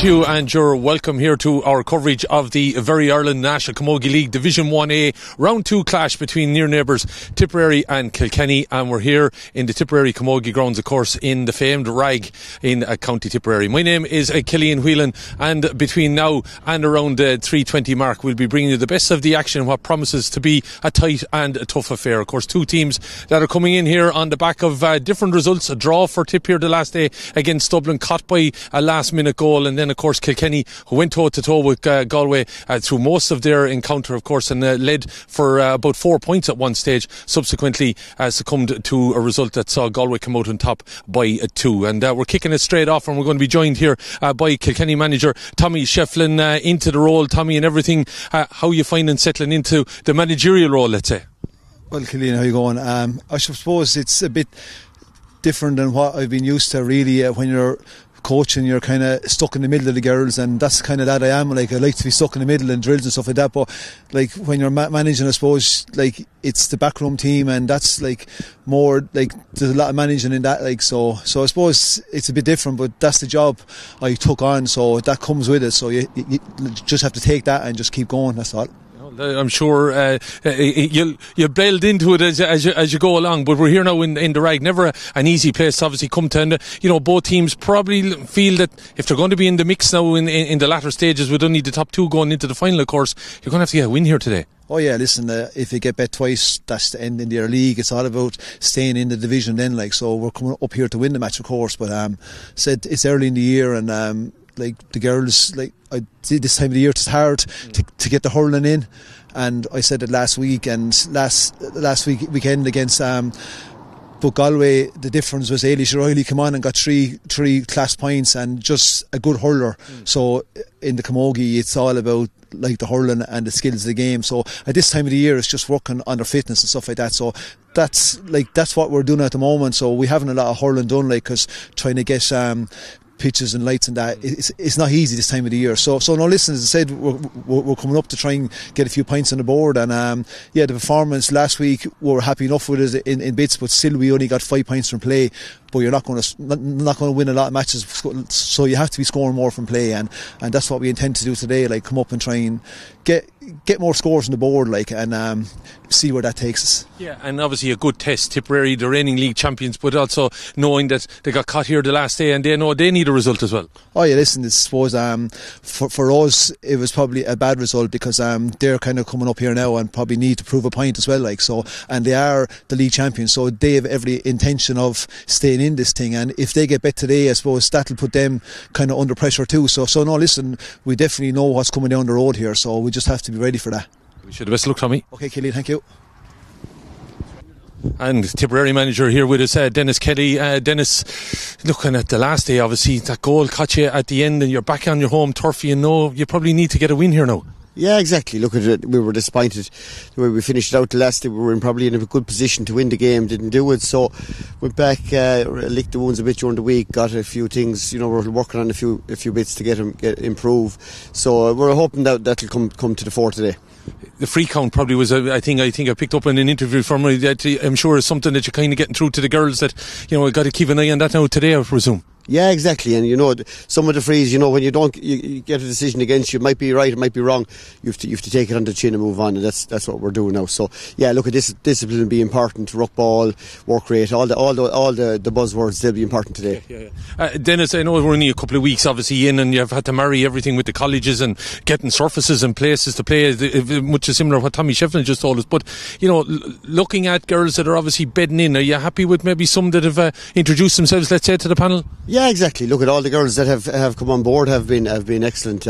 to you, and you're welcome here to our coverage of the Very Ireland National Camogie League Division 1A Round 2 clash between near neighbours Tipperary and Kilkenny, and we're here in the Tipperary Camogie grounds, of course, in the famed Ragg in County Tipperary. My name is Killian Whelan, and between now and around the 3:20 mark we'll be bringing you the best of the action, what promises to be a tight and a tough affair. Of course, two teams that are coming in here on the back of different results. A draw for Tip here the last day against Dublin, caught by a last minute goal, and then of course Kilkenny, who went toe to toe with Galway through most of their encounter, of course, and led for about 4 points at one stage, subsequently succumbed to a result that saw Galway come out on top by 2. And we're kicking it straight off, and we're going to be joined here by Kilkenny manager Tommy Shefflin into the role. Tommy, and everything, how are you finding settling into the managerial role, let's say? Well, Killian, how are you going? I suppose it's a bit different than what I've been used to, really. When you're coaching, you're kind of stuck in the middle of the girls, and that's kind of that I am. Like, I like to be stuck in the middle and drills and stuff like that, but like when you're managing, I suppose, like, it's the backroom team, and that's like more like there's a lot of managing in that, like, so I suppose it's a bit different, but that's the job I took on, so that comes with it, so you just have to take that and just keep going, that's all. I'm sure you'll build into it as you go along, but we're here now in the Ragg. Never an easy place to obviously come to, and both teams probably feel that if they're going to be in the mix now in the latter stages, we don't need the top two going into the final, of course. You're going to have to get a win here today. Oh yeah, listen, if you get bet twice, that's the end in their league. It's all about staying in the division then, like, so we're coming up here to win the match, of course, but said it's early in the year, and like the girls, like, I see this time of the year it's hard to get the hurling in, and I said it last week and last weekend against but Galway, the difference was Ailish O'Reilly come on and got three class points and just a good hurler. So in the camogie, it's all about like the hurling and the skills of the game. So at this time of the year, it's just working on their fitness and stuff like that. So that's what we're doing at the moment. So we haven't a lot of hurling done, like, because trying to get pitches and lights and that, it's not easy this time of the year. So no, listen, as I said, we're coming up to try and get a few points on the board, and the performance last week, we were happy enough with it in bits, but still we only got 5 points from play. But you're not going to win a lot of matches, so you have to be scoring more from play, and that's what we intend to do today. Like, come up and try and get more scores on the board, like, and see where that takes us. Yeah, and obviously a good test. Tipperary, the reigning league champions, but also knowing that they got caught here the last day, and they know they need a result as well. Oh yeah, listen, I suppose for us it was probably a bad result, because they're kind of coming up here now and probably need to prove a point as well, like, so, and they are the league champions, so they have every intention of staying in this thing, and if they get bet today, I suppose that'll put them kind of under pressure too. So no, listen, we definitely know what's coming down the road here, so we just have to be ready for that. We should have best of luck, Tommy. Okay, Killian, thank you. And Tipperary manager here with us, Dennis Kelly. Dennis, looking at the last day, obviously that goal caught you at the end, and you're back on your home turf. You know you probably need to get a win here now. Yeah, exactly. Look at it. We were disappointed the way we finished it out the last day. We were probably in a good position to win the game, didn't do it. So went back, licked the wounds a bit during the week, got a few things. We're working on a few bits to get improve. So we're hoping that'll come to the fore today. The free count probably was I think I picked up in an interview from her that I'm sure is something that you're kind of getting through to the girls, that got to keep an eye on that now today, I presume. Yeah, exactly. And some of the frees, when you get a decision against you, it might be right, it might be wrong. You have to take it on the chin and move on, and that's what we're doing now. So yeah, look, at this discipline will be important. Ruck ball, work rate, all the buzzwords, they'll be important today. Yeah. Dennis, I know we're only a couple of weeks obviously in, and you've had to marry everything with the colleges and getting surfaces and places to play, much similar to what Tommy Shefflin just told us. But looking at girls that are obviously bedding in, are you happy with maybe some that have introduced themselves, let's say, to the panel? Yeah, exactly. Look at all the girls that have come on board have been excellent.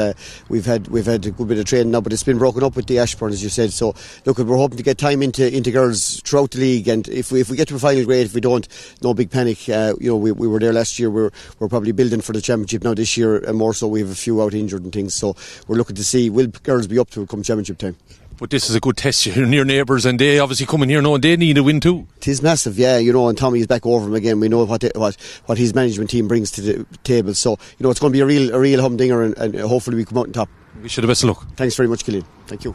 We've had a good bit of training now, but it's been broken up with the Ashburn, as you said. So look, we're hoping to get time into girls throughout the league, and if we get to a final, great. If we don't, no big panic. We were there last year. We're probably building for the championship now this year, and more so we have a few out injured and things. So we're looking to see, will girls be up to it come championship time. But this is a good test. You're near neighbours, and they obviously come in here knowing they need a win too. It is massive, yeah. And Tommy is back over him again. We know what his management team brings to the table. So it's going to be a real humdinger, and hopefully we come out on top. We should have best of luck. Thanks very much, Killian. Thank you.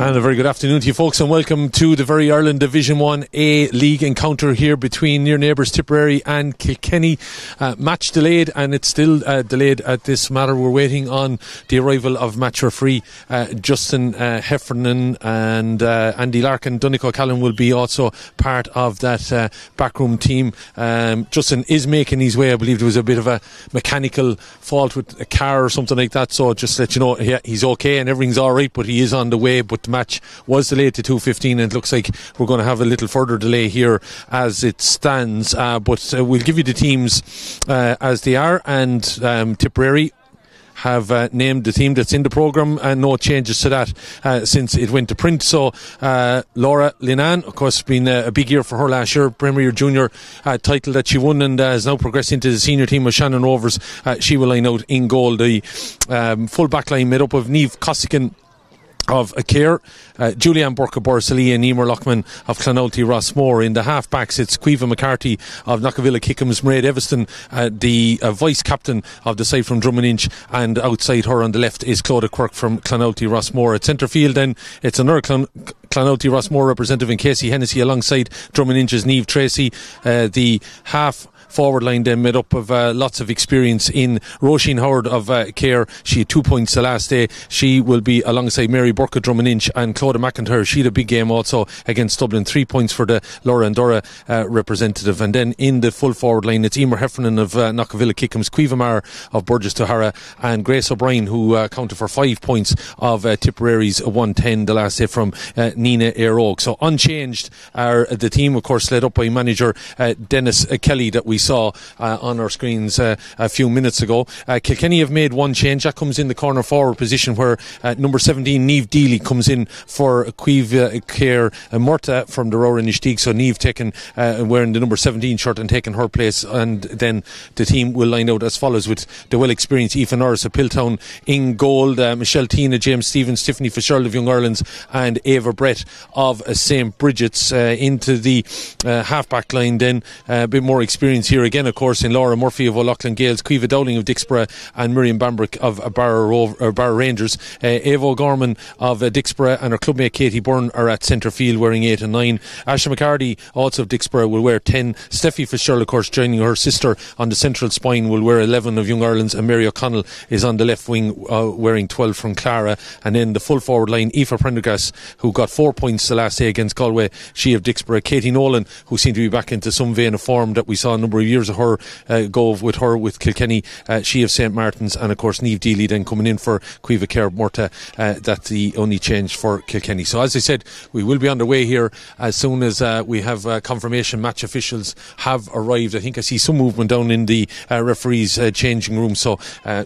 And a very good afternoon to you folks, and welcome to the Very Ireland Division 1A League encounter here between near neighbours Tipperary and Kilkenny. Match delayed, and it's still delayed at this matter. We're waiting on the arrival of match referee Justin Heffernan, and Andy Larkin. Donegal Callan will be also part of that backroom team. Justin is making his way. I believe there was a bit of a mechanical fault with a car or something like that, so just to let you know, he's okay and everything's alright, but he is on the way. But the match was delayed to 2:15, and it looks like we're going to have a little further delay here as it stands, but we'll give you the teams as they are. And Tipperary have named the team that's in the programme, and no changes to that since it went to print. So Laura Linan, of course, been a big year for her last year, Premier Junior title that she won, and has now progressed into the senior team of Shannon Rovers. She will line out in goal. The full back line made up of Niamh Costigan of Care, Julianne Burke-Borsley and Emer Lockman of Clonalty Rossmore. In the half backs, it's Caoimhe McCarthy of Knockavilla Kickham's, Mairead Eviston, the vice captain of the side from Drummondinch, and outside her on the left is Clodagh Quirk from Clonalty Rossmore. At centre field then, it's another Clonalty Rossmore representative in Casey Hennessy alongside Drummondinch's Niamh Tracy. The half forward line then made up of lots of experience in Roisin Howard of Care. She had 2 points the last day. She will be alongside Mary Burke of Drummondinch, and Clodagh McIntyre. She had a big game also against Dublin. 3 points for the Laura and Dora representative. And then in the full forward line, it's Emer Heffernan of Knockavilla Kickham's, Caoimhe Maher of Burgess Tahara, and Grace O'Brien, who accounted for 5 points of Tipperary's 110 the last day from Nina Airog. So unchanged are the team, of course, led up by manager Dennis Kelly that we saw on our screens a few minutes ago. Kilkenny have made one change. That comes in the corner forward position, where number 17 Niamh Deely comes in for Caoimhe Care Murta from the Rower Nistig. So Niamh taking wearing the number 17 shirt and taking her place, and then the team will line out as follows, with the well experienced Aoife Norris of Piltown in goal, Michelle Tina, James Stevens, Tiffany Fitzgerald of Young Ireland's, and Ava Brett of St. Bridget's. Into the half back line then, a bit more experience here again, of course, in Laura Murphy of O'Loughlin Gales, Caoimhe Dowling of Dixborough, and Miriam Bambrick of Barra Rangers. Ava O'Gorman of Dixborough and her clubmate Katie Byrne are at centre field wearing 8 and 9. Asha McCarty, also of Dixborough, will wear 10. Steffi Fitzgerald, of course, joining her sister on the central spine, will wear 11 of Young Ireland's, and Mary O'Connell is on the left wing wearing 12 from Clara. And then the full forward line, Aoife Prendergast, who got 4 points the last day against Galway, she of Dixborough. Katie Nolan, who seemed to be back into some vein of form that we saw a number of years of her go with Kilkenny, she of St. Martin's. And of course Niamh Deely then coming in for Caoimhe Care Murta. That's the only change for Kilkenny. So as I said, we will be on the way here as soon as we have confirmation. Match officials have arrived. I think I see some movement down in the referees changing room, so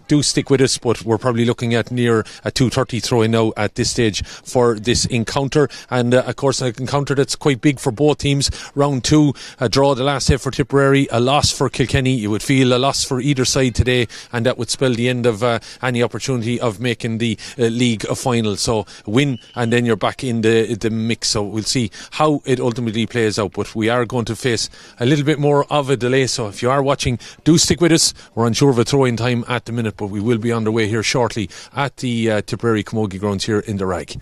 do stick with us, but we're probably looking at near a 2:30 throw-in now at this stage for this encounter. And of course an encounter that's quite big for both teams. Round 2, a draw the last day for Tipperary, a loss for Kilkenny. You would feel a loss for either side today, and that would spell the end of any opportunity of making the league final. So win, and then you're back in the mix. So we'll see how it ultimately plays out, but we are going to face a little bit more of a delay. So if you are watching, do stick with us. We're unsure of a throw-in time at the minute, but we will be on the way here shortly at the Tipperary Camogie grounds here in the Ragg.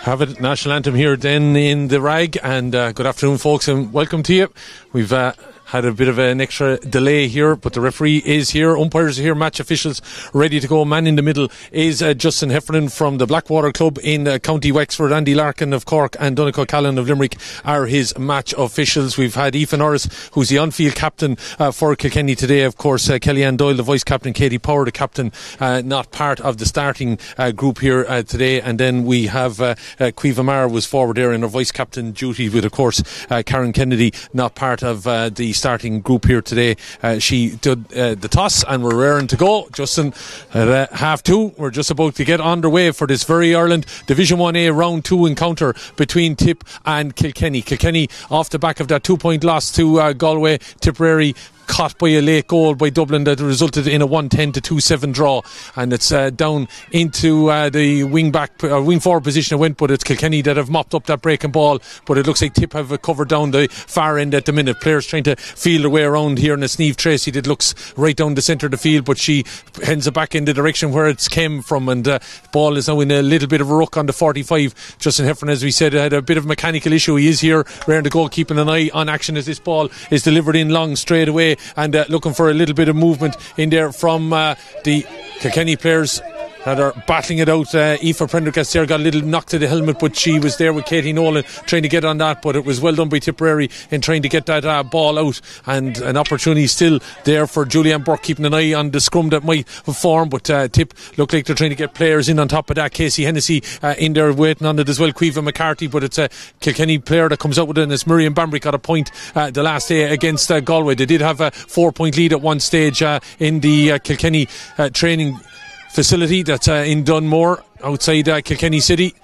Have it, national anthem here then in the Ragg, and good afternoon folks and welcome to you. We've had a bit of an extra delay here, but the referee is here, umpires are here, match officials ready to go. Man in the middle is Justin Heffernan from the Blackwater Club in County Wexford. Andy Larkin of Cork and Donegal Callan of Limerick are his match officials. We've had Aoife Norris, who's the on-field captain for Kilkenny today. Of course, Kellyanne Doyle, the vice captain, Katie Power, the captain, not part of the starting group here today. And then we have Caoimhe Maher was forward there in her vice captain duty, with of course Karen Kennedy not part of the starting group here today. She did the toss and we're raring to go. Justin, at half two, we're just about to get underway for this Very Ireland Division 1A round 2 encounter between Tip and Kilkenny. Kilkenny off the back of that 2-point loss to Galway. Tipperary caught by a late goal by Dublin that resulted in a 1-10 to 2-7 draw, and it's down into the wing forward position it went, but it's Kilkenny that have mopped up that breaking ball, but it looks like Tip have covered down the far end at the minute. Players trying to feel their way around here, and it's Niamh Tracy that looks right down the centre of the field, but she heads it back in the direction where it's came from, and ball is now in a little bit of a ruck on the 45. Justin Heffernan, as we said, had a bit of a mechanical issue. He is here rearing to go, keeping an eye on action as this ball is delivered in long straight away, and looking for a little bit of movement in there from the Kilkenny players that are battling it out. Aoife Prendergast there got a little knock to the helmet, but she was there with Katie Nolan trying to get on that, but it was well done by Tipperary in trying to get that ball out, and an opportunity still there for Julianne Burke, keeping an eye on the scrum that might form, but Tip look like they're trying to get players in on top of that. Casey Hennessy in there waiting on it as well, Caoimhe McCarthy, but it's a Kilkenny player that comes out with it, and it's Miriam Bambrick got a point the last day against Galway. They did have a 4-point lead at one stage in the Kilkenny training facility that's in Dunmore outside Kilkenny City,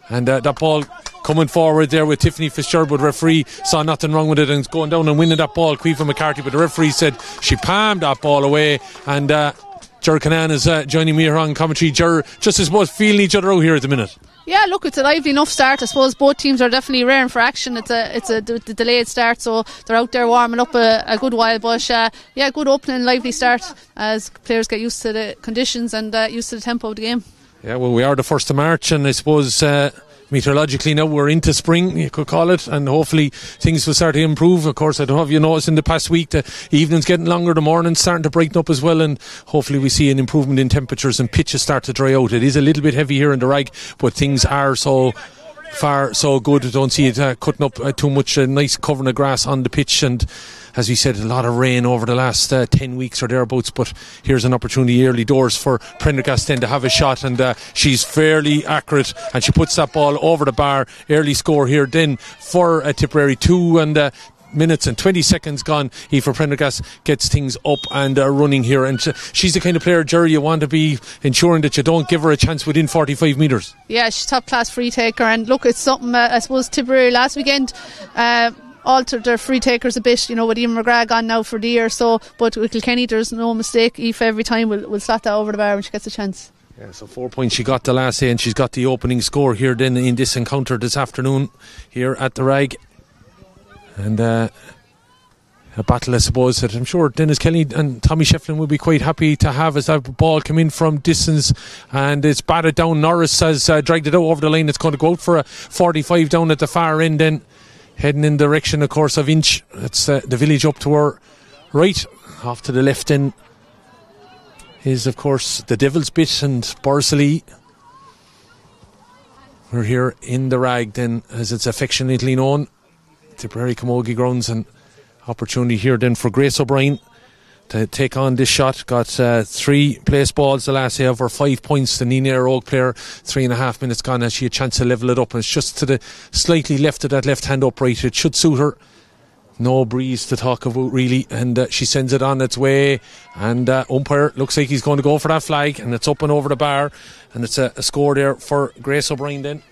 and that ball coming forward there with Tiffany Fitzgerald, but the referee saw nothing wrong with it and going down and winning that ball, Caoimhe McCarthy, but the referee said she palmed that ball away. And Ger Canan is joining me here on commentary. Ger, just I suppose feeling each other out here at the minute. Yeah, look, it's a lively enough start. I suppose both teams are definitely raring for action. It's a delayed start, so they're out there warming up a good while. But yeah, good opening, lively start as players get used to the conditions and used to the tempo of the game. Yeah, well, we are the 1st of March, and I suppose meteorologically now we're into spring, you could call it, and hopefully things will start to improve. Of course, I don't know if you noticed in the past week the evenings getting longer, the mornings starting to brighten up as well, and hopefully we see an improvement in temperatures and pitches start to dry out. It is a little bit heavy here in the Ragg, but things are so far so good. I don't see it cutting up too much. Nice covering of grass on the pitch, and as we said, a lot of rain over the last 10 weeks or thereabouts, but here's an opportunity early doors for Prendergast then to have a shot, and she's fairly accurate, and she puts that ball over the bar. Early score here then for Tipperary. 2 minutes and 20 seconds gone. Aoife Prendergast gets things up and running here, and she's the kind of player, Jerry, you want to be ensuring that you don't give her a chance within 45 metres. Yeah, she's top class free taker, and look, it's something I suppose Tipperary last weekend altered their free takers a bit, you know, with Ian Ragg on now for the year, so, but with Kilkenny there's no mistake. Aoife every time will slot that over the bar when she gets a chance. Yeah, so 4 points she got the last day, and she's got the opening score here then in this encounter this afternoon here at the Ragg. And a battle, I suppose, that I'm sure Dennis Kelly and Tommy Shefflin will be quite happy to have, as that ball come in from distance and it's batted down. Norris has dragged it out over the line. It's going to go out for a 45 down at the far end, then heading in the direction, of course, of Inch. That's the village up to our right. Off to the left then is, of course, the Devil's Bit and Borsley. We're here in the Ragg then, as it's affectionately known, Very Camogie grounds, and opportunity here then for Grace O'Brien to take on this shot. Got 3 place balls the last day of her 5 points. The Nina Oak player, 3.5 minutes gone, as she had a chance to level it up, and it's just to the slightly left of that left hand upright. It should suit her. No breeze to talk about really, and she sends it on its way, and umpire looks like he's going to go for that flag, and it's up and over the bar, and it's a score there for Grace O'Brien then.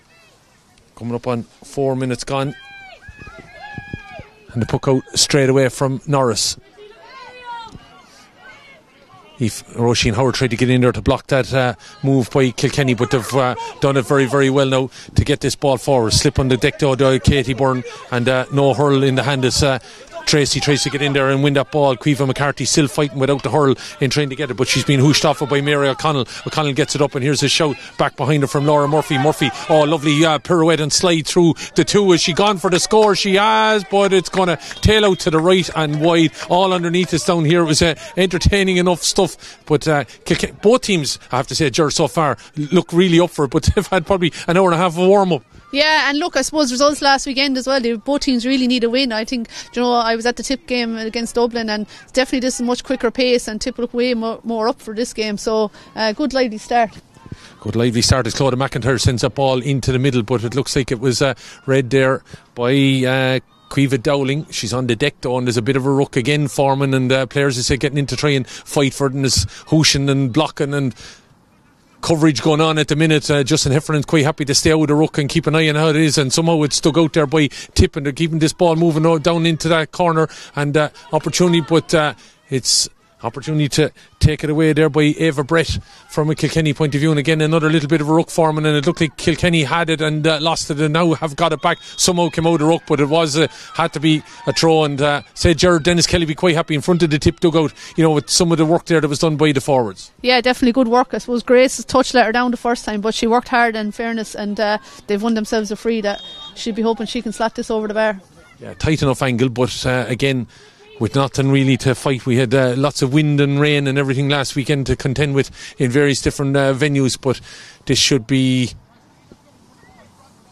Coming up on 4 minutes gone. And the puck out straight away from Norris. Roisin Howard tried to get in there to block that move by Kilkenny, but they've done it very, very well now to get this ball forward. Slip on the deck to Katie Byrne, and no hurl in the hand as Tracy tries to get in there and win that ball. Caoimhe McCarthy still fighting without the hurl in trying to get it, but she's been hooshed off by Mary O'Connell. O'Connell gets it up, and here's a shout back behind her from Laura Murphy. Oh, lovely pirouette and slide through the two. Has she gone for the score? She has, but it's going to tail out to the right and wide. All underneath us down here. It was entertaining enough stuff, but both teams, I have to say, Ger, so far look really up for it, but they've had probably an hour and a half of warm up. Yeah, and look, I suppose results last weekend as well, both teams really need a win. I think, I was at the Tip game against Dublin, and definitely this is a much quicker pace, and Tip look way more up for this game, so good lively start. Good lively start as Claudia McIntyre sends that ball into the middle, but it looks like it was read there by Caoimhe Dowling. She's on the deck though, and there's a bit of a ruck again forming, and players are getting in to try and fight for it, and there's hooshing and blocking and coverage going on at the minute. Justin Heffernan's quite happy to stay out of the ruck and keep an eye on how it is, and somehow it's stuck out there by Tip, and they're keeping this ball moving down into that corner, and opportunity, but it's opportunity to take it away there by Ava Brett from a Kilkenny point of view, and again another little bit of a ruck forming, and it looked like Kilkenny had it and lost it, and now have got it back. Somehow came out of the ruck, but it was had to be a throw, and said Jared Dennis Kelly be quite happy in front of the Tip dugout, with some of the work there that was done by the forwards. Yeah, definitely good work. I suppose Grace's touch let her down the first time, but she worked hard in fairness, and they've won themselves a free that she'll be hoping she can slot this over the bar. Yeah, tight enough angle, but again, with nothing really to fight. We had lots of wind and rain and everything last weekend to contend with in various different venues, but this should be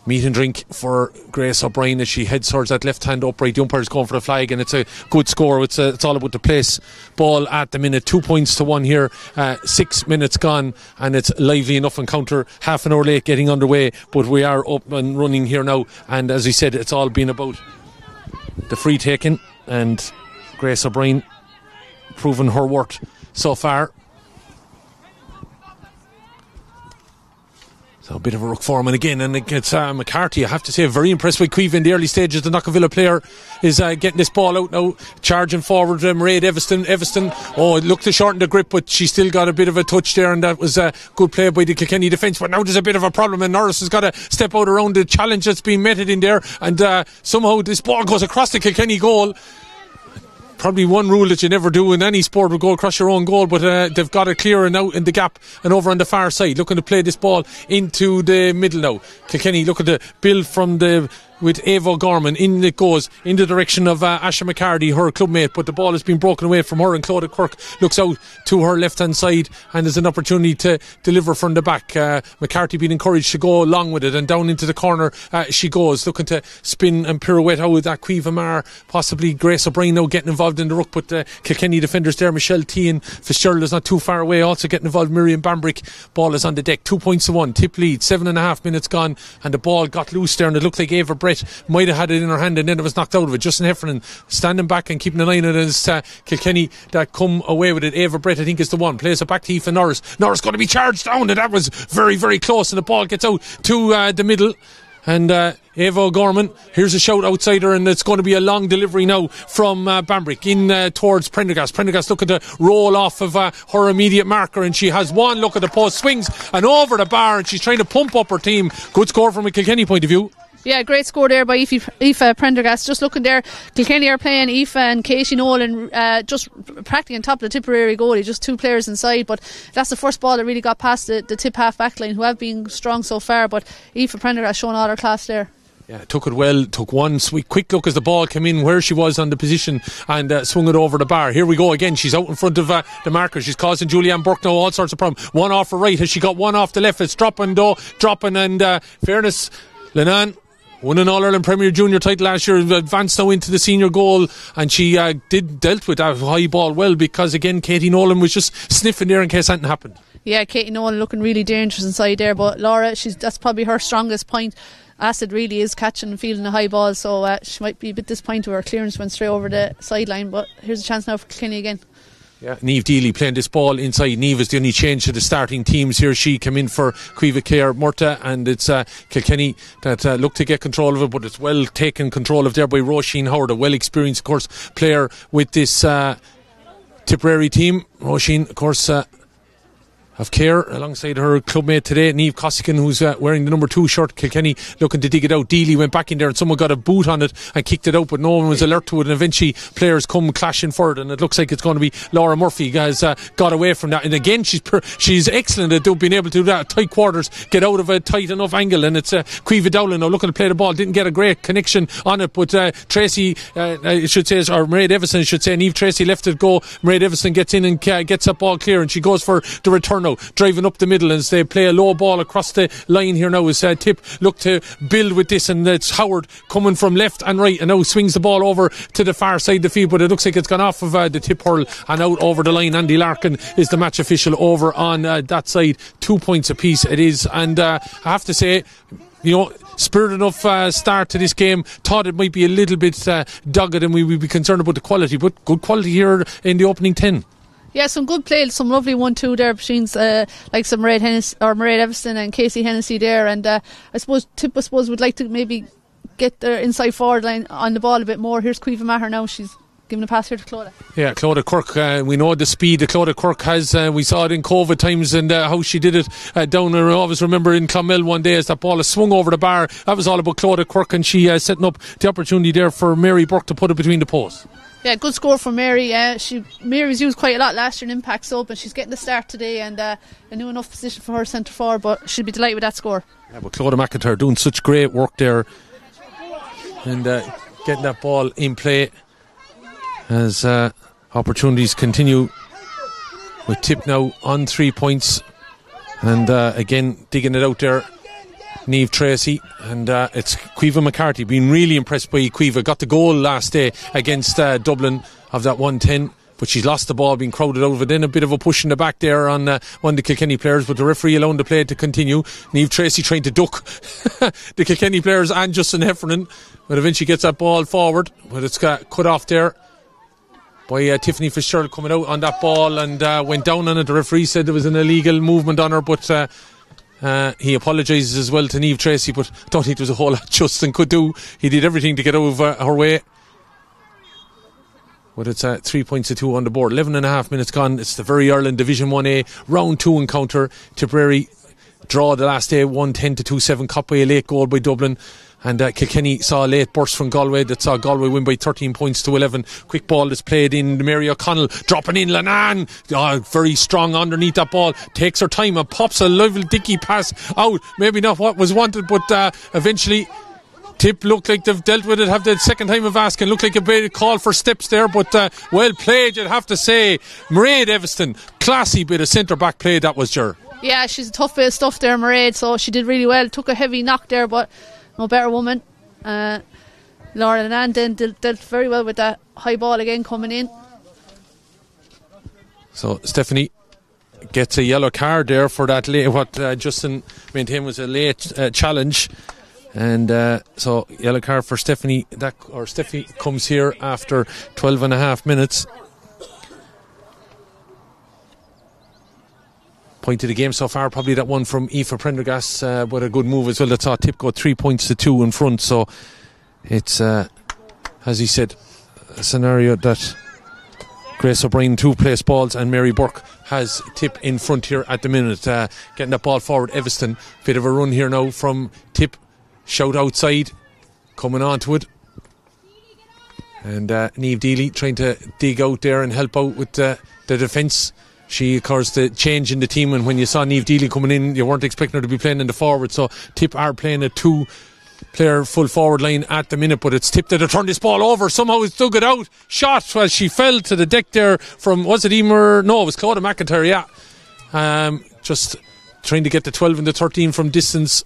meat and drink for Grace O'Brien as she heads towards that left hand upright. The umpire's going for the flag, and it's a good score. It's all about the place ball at the minute. 2 points to 1 here, 6 minutes gone, and it's lively enough encounter. Half an hour late getting underway, but we are up and running here now, and as I said, it's all been about the free taking, and Grace O'Brien proven her worth so far. So a bit of a ruck form, and again, and it's McCarthy. I have to say, very impressed by Caoimhe in the early stages. The Knockavilla player is getting this ball out now, charging forward. Mairead Everston, it looked to shorten the grip, but she still got a bit of a touch there, and that was a good play by the Kilkenny defence. But now there's a bit of a problem, and Norris has got to step out around the challenge that's being meted in there, and somehow this ball goes across the Kilkenny goal. Probably one rule that you never do in any sport will go across your own goal, but they've got it clear and out in the gap and over on the far side, looking to play this ball into the middle now. Kilkenny looking to build from with Ava Gorman. In it goes in the direction of Asha McCarty, her clubmate, but the ball has been broken away from her, and Claudia Quirk looks out to her left hand side, and there's an opportunity to deliver from the back. McCarty being encouraged to go along with it, and down into the corner she goes, looking to spin and pirouette out with that Caoimhe Marr, possibly Grace O'Brien now getting involved in the ruck, but Kilkenny defenders there, Michelle T and Fitzgerald is not too far away, also getting involved. Miriam Bambrick, ball is on the deck. 2 points to 1, Tip lead, 7.5 minutes gone, and the ball got loose there, and it looked like Ava Brett might have had it in her hand, and then it was knocked out of it. Justin Heffernan standing back and keeping an eye on it as Kilkenny that come away with it. Ava Brett, I think, is the one, plays it back to Aoife Norris. Norris going to be charged down, and that was very, very close, and the ball gets out to the middle, and Ava Gorman, here's a shout outside her, and it's going to be a long delivery now from Bambrick in towards Prendergast. Prendergast looking to roll off of her immediate marker, and she has one look at the post, swings and over the bar, and she's trying to pump up her team. Good score from a Kilkenny point of view. Yeah, great score there by Aoife Prendergast. Just looking there, Kilkenny are playing Aoife and Katie Nolan just practically on top of the Tipperary goalie, just two players inside, but that's the first ball that really got past the Tip half back line, who have been strong so far, but Aoife Prendergast showing all her class there. Yeah, took it well, took one quick look as the ball came in where she was on the position, and swung it over the bar. Here we go again, she's out in front of the marker, she's causing Julianne Burke now all sorts of problems. One off her right, has she got one off the left? It's dropping, and fairness, Lenan won an All-Ireland Premier Junior title last year, advanced now into the senior goal, and she dealt with that high ball well, because again Katie Nolan was just sniffing there in case something happened. Yeah, Katie Nolan looking really dangerous inside there, but Laura, that's probably her strongest point. Acid really is catching and fielding a high ball, so she might be a bit disappointed with her clearance went straight over the sideline, but here's a chance now for Kilkenny again. Yeah, Niamh Deely playing this ball inside. Niamh is the only change to the starting teams here. She came in for Caoimhe Clare Murta, and it's Kilkenny that look to get control of it, but it's well taken control of there by Roisin Howard, a well experienced, of course, player with this Tipperary team. Roisin, of course, of care alongside her clubmate today, Niamh Costigan, who's wearing the number 2 shirt. Kilkenny looking to dig it out. Dealey went back in there and someone got a boot on it and kicked it out, but no one was alert to it, and eventually players come clashing for it, and it looks like it's going to be Laura Murphy has got away from that. And again, she's excellent at being able to do that. Tight quarters, get out of a tight enough angle, and it's Caoimhe Dowling now looking to play the ball. Didn't get a great connection on it, but Tracy, I should say, or Mairead Evison should say, Niamh Tracy left it go. Mairead Evison gets in and gets that ball clear, and she goes for the return now, driving up the middle, and they play a low ball across the line here now as Tip look to build with this, and it's Howard coming from left and right, and now swings the ball over to the far side of the field, but it looks like it's gone off of the tip hurl and out over the line. Andy Larkin is the match official over on that side. 2 points apiece it is, and I have to say, spirited enough start to this game. Thought it might be a little bit dogged, and we would be concerned about the quality, but good quality here in the opening 10. Yeah, some good play, some lovely 1-2 there between like some Mairead Evison and Casey Hennessy there, and I suppose Tip would like to maybe get their inside forward line on the ball a bit more. Here's Caoimhe Maher now, she's giving a pass here to Clodagh. Yeah, Clodagh Quirk, we know the speed that Clodagh Quirk has. We saw it in COVID times, and how she did it down there. I always remember in Clonmel one day as that ball is swung over the bar. That was all about Clodagh Quirk, and she setting up the opportunity there for Mary Burke to put it between the posts. Yeah, good score from Mary. Mary was used quite a lot last year in Impact Sub, and she's getting the start today, and a new enough position for her centre forward, but she'll be delighted with that score. Yeah, but Clodagh McIntyre doing such great work there, and getting that ball in play as opportunities continue with Tip now on 3 points, and again digging it out there, Niamh Tracy, and it's Caoimhe McCarthy. Been really impressed by Caoimhe. Got the goal last day against Dublin of that 1-10, but she's lost the ball, being crowded out of it. Then a bit of a push in the back there on one of the Kilkenny players, but the referee allowing the play to continue. Niamh Tracy trying to duck the Kilkenny players and Justin Heffernan, but eventually gets that ball forward, but it's got cut off there by Tiffany Fitzgerald coming out on that ball, and went down on it. The referee said there was an illegal movement on her, but he apologises as well to Niamh Tracy, but I don't think there was a whole lot Justin could do. He did everything to get out of her way. But it's 3 points to 2 on the board. 11.5 minutes gone. It's the Very Ireland Division 1A round 2 encounter. Tipperary draw the last day 1-10 to 2-7, caught by a late goal by Dublin. And Kilkenny saw a late burst from Galway that saw Galway win by 13 points to 11. Quick ball is played in. Mary O'Connell dropping in. Lannan, very strong underneath that ball. Takes her time and pops a lovely dicky pass out. Maybe not what was wanted, but eventually Tip looked like they've dealt with it. Have the second time of asking. Looked like a bit of call for steps there, but well played, you'd have to say. Mairead Evison, classy bit of centre back play that was, Ger. Yeah, she's a tough bit of stuff there, Mairead, so she did really well. Took a heavy knock there, but no better woman. Laura Lannan then dealt very well with that high ball again coming in. So Stephanie gets a yellow card there for that late, what Justin maintained was a late challenge, and so yellow card for Stephanie. Stephanie comes here after 12.5 minutes. Point of the game so far, probably that one from Aoife Prendergast, but a good move as well. That's how Tip got 3 points to 2 in front. So it's, as he said, a scenario that Grace O'Brien 2 place balls, and Mary Burke has Tip in front here at the minute. Getting that ball forward, Evanston. Bit of a run here now from Tip. Shout outside, coming onto it. And Niamh Dealey trying to dig out there and help out with the defence. She, of course, the change in the team, and when you saw Niamh Dealey coming in, you weren't expecting her to be playing in the forward, so Tip are playing a 2-player full forward line at the minute, but it's Tip that had turned this ball over. Somehow it's dug it out. Shot, well, she fell to the deck there from, was it Emer? No, it was Clodagh McIntyre, yeah. Just trying to get the 12 and the 13 from distance.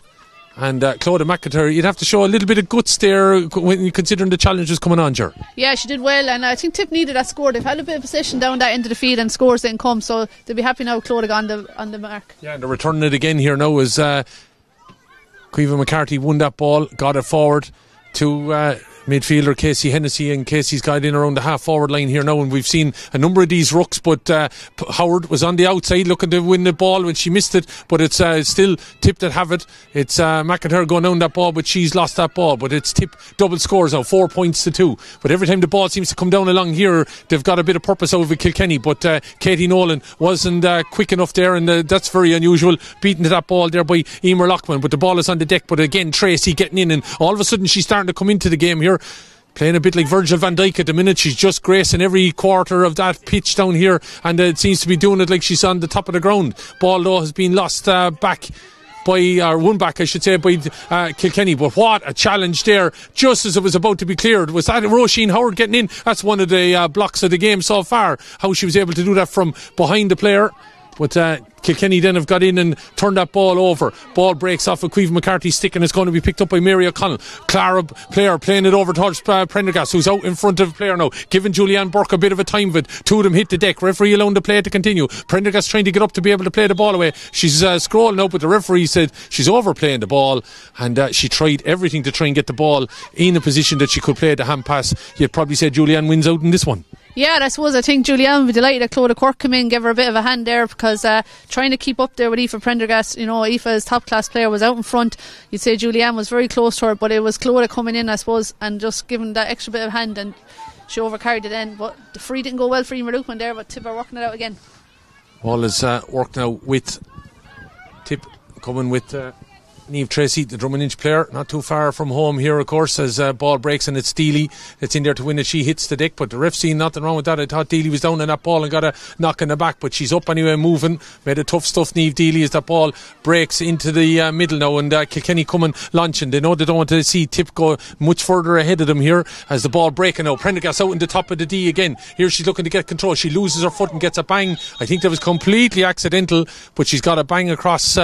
And Clodagh McIntyre, you'd have to show a little bit of guts there when you considering the challenges coming on, Ger. Yeah, she did well, and I think Tip needed that score. They've had a bit of possession down that end of the field, and scores didn't come, so they'll be happy now. Clodagh on the mark. Yeah, and they're returning it again here now as Caoimhe McCarthy won that ball, got it forward to midfielder Casey Hennessy, and Casey's got in around the half forward line here now, and we've seen a number of these rucks, but Howard was on the outside looking to win the ball when she missed it, but it's still Tip that have it. It's McIntyre going down that ball, but she's lost that ball, but it's Tip double scores now, 4 points to 2. But every time the ball seems to come down along here, they've got a bit of purpose over Kilkenny, but Katie Nolan wasn't quick enough there, and that's very unusual, beaten to that ball there by Emer Lockman, but the ball is on the deck. But again, Tracy getting in, and all of a sudden she's starting to come into the game here, playing a bit like Virgil van Dijk at the minute. She's just gracing every quarter of that pitch down here, and it seems to be doing it like she's on the top of the ground. Ball though has been lost back by, or won back I should say, by Kilkenny. But what a challenge there, just as it was about to be cleared. Was that Roisin Howard getting in? That's one of the blocks of the game so far, how she was able to do that from behind the player. But Kilkenny then have got in and turned that ball over. Ball breaks off of Caoimhe McCarthy's stick, and it's going to be picked up by Mary O'Connell. Clara player playing it over towards Prendergast, who's out in front of the player now, giving Julianne Burke a bit of a time of it. Two of them hit the deck. Referee allowing the play to continue. Prendergast trying to get up to be able to play the ball away. She's scrolling out, but the referee said she's overplaying the ball, and she tried everything to try and get the ball in a position that she could play the hand pass. You'd probably say Julianne wins out in this one. Yeah, I suppose I think Julianne would be delighted that Clodagh Cork come in, give her a bit of a hand there, because trying to keep up there with Aoife Prendergast, you know, Aoife's top class player was out in front. You'd say Julianne was very close to her, but it was Clodagh coming in, I suppose, and just giving that extra bit of hand, and she overcarried it then. But the free didn't go well for Emer Lukeman there, but Tip are working it out again. Ball is worked now with Tip coming with Niamh Tracy, the Drummond Inch player, not too far from home here, of course, as ball breaks, and it's Deely that's in there to win it. She hits the deck, but the ref seen nothing wrong with that. I thought Deely was down on that ball and got a knock in the back, but she's up anyway, moving. Made a tough stuff, Niamh Deely, as that ball breaks into the middle now, and Kilkenny coming launching. They know they don't want to see Tip go much further ahead of them here, as the ball breaking now. Prendergast out in the top of the D again. Here she's looking to get control. She loses her foot and gets a bang. I think that was completely accidental, but she's got a bang across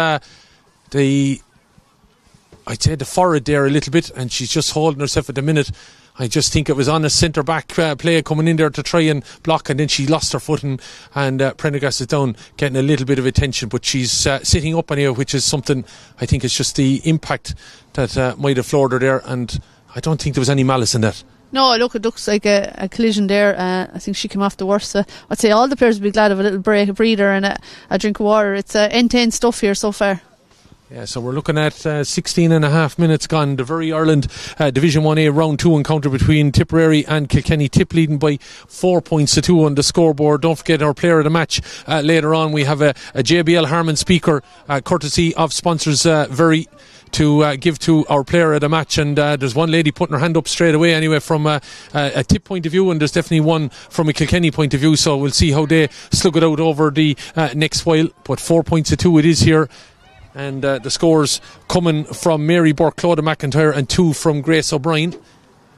I'd say the forehead there a little bit, and she's just holding herself at the minute. I just think it was on a centre back player coming in there to try and block, and then she lost her footing, and Prendergast is down getting a little bit of attention, but she's sitting up anyway, which is something I think it's just the impact that might have floored her there, and I don't think there was any malice in that. No, look, it looks like a collision there. I think she came off the worst. I'd say all the players would be glad of a little break, a breather, and a drink of water. It's end-to-end stuff here so far. Yeah, so we're looking at 16 and a half minutes gone. The Very Ireland Division 1A Round 2 encounter between Tipperary and Kilkenny. Tip leading by 4 points to 2 on the scoreboard. Don't forget our player of the match. Later on we have a JBL Harman speaker, courtesy of sponsors Very, to give to our player of the match, and there's one lady putting her hand up straight away anyway from a Tip point of view, and there's definitely one from a Kilkenny point of view, so we'll see how they slug it out over the next while. But 4 points to 2 it is here. And the scores coming from Mary Burke, Clodagh McIntyre, and 2 from Grace O'Brien.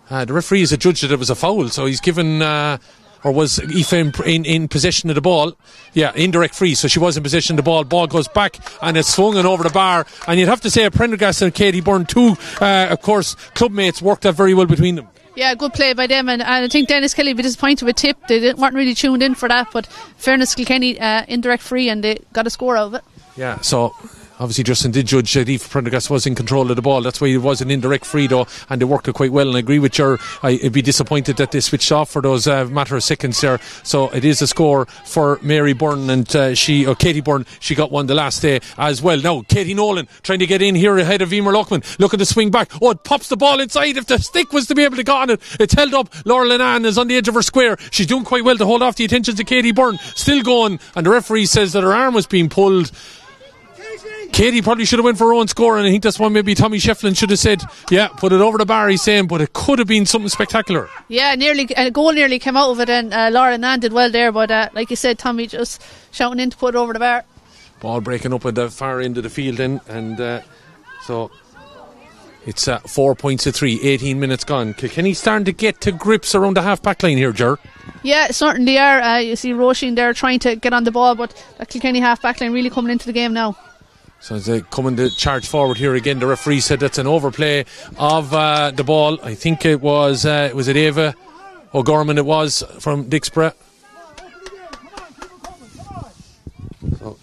The referee is adjudged that it was a foul, so he's given, or was Aoife in possession of the ball? Yeah, indirect free, so she was in possession of the ball. Ball goes back, and it's swung over the bar. And you'd have to say Prendergast and Katie Byrne, two, of course, clubmates, worked out very well between them. Yeah, good play by them, and I think Dennis Kelly would be disappointed with Tip. They weren't really tuned in for that, but fairness, Kilkenny, indirect free, and they got a score out of it. Yeah, so obviously Justin did judge that Aoife Prendergast was in control of the ball. That's why it was an indirect free though, and they worked it quite well, and I agree with you. I'd be disappointed that they switched off for those matter of seconds there. So it is a score for Mary Byrne, and Katie Byrne, she got one the last day as well. Now Katie Nolan trying to get in here ahead of Emer Lockman, looking to swing back. Oh, it pops the ball inside. If the stick was to be able to get on it, it's held up. Laura Lennon is on the edge of her square. She's doing quite well to hold off the attentions of Katie Byrne. Still going, and the referee says that her arm was being pulled. Katie probably should have went for her own score, and I think that's one maybe Tommy Shefflin should have said, yeah, put it over the bar, he's saying, but it could have been something spectacular. Yeah, a goal nearly came out of it, and Laura Nan did well there, but like you said, Tommy just shouting in to put it over the bar. Ball breaking up at the far end of the field then, and so it's 4 points to 3, 18 minutes gone. Kilkenny starting to get to grips around the half-back line here, Ger. Yeah, certainly are. You see Roisin there trying to get on the ball, but that Kilkenny half-back line really coming into the game now. So as they come in to charge forward here again, the referee said that's an overplay of the ball. I think it was it Ava O'Gorman, it was, from Dixborough. So,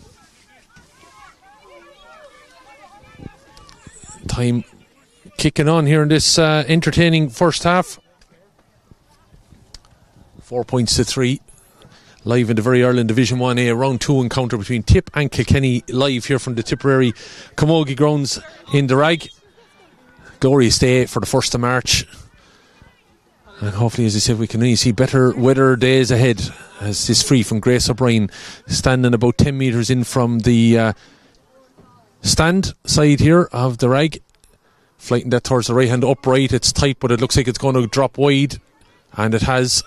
time kicking on here in this entertaining first half. 4 points to 3. Live in the Very Ireland Division 1A round 2 encounter between Tip and Kilkenny, live here from the Tipperary Camogie grounds in the Ragg. Glorious day for the 1st of March. And hopefully, as I said, we can really see better weather days ahead, as this free from Grace O'Brien, standing about 10 metres in from the stand side here of the Ragg. Flighting that towards the right hand upright. It's tight, but it looks like it's going to drop wide. And it has.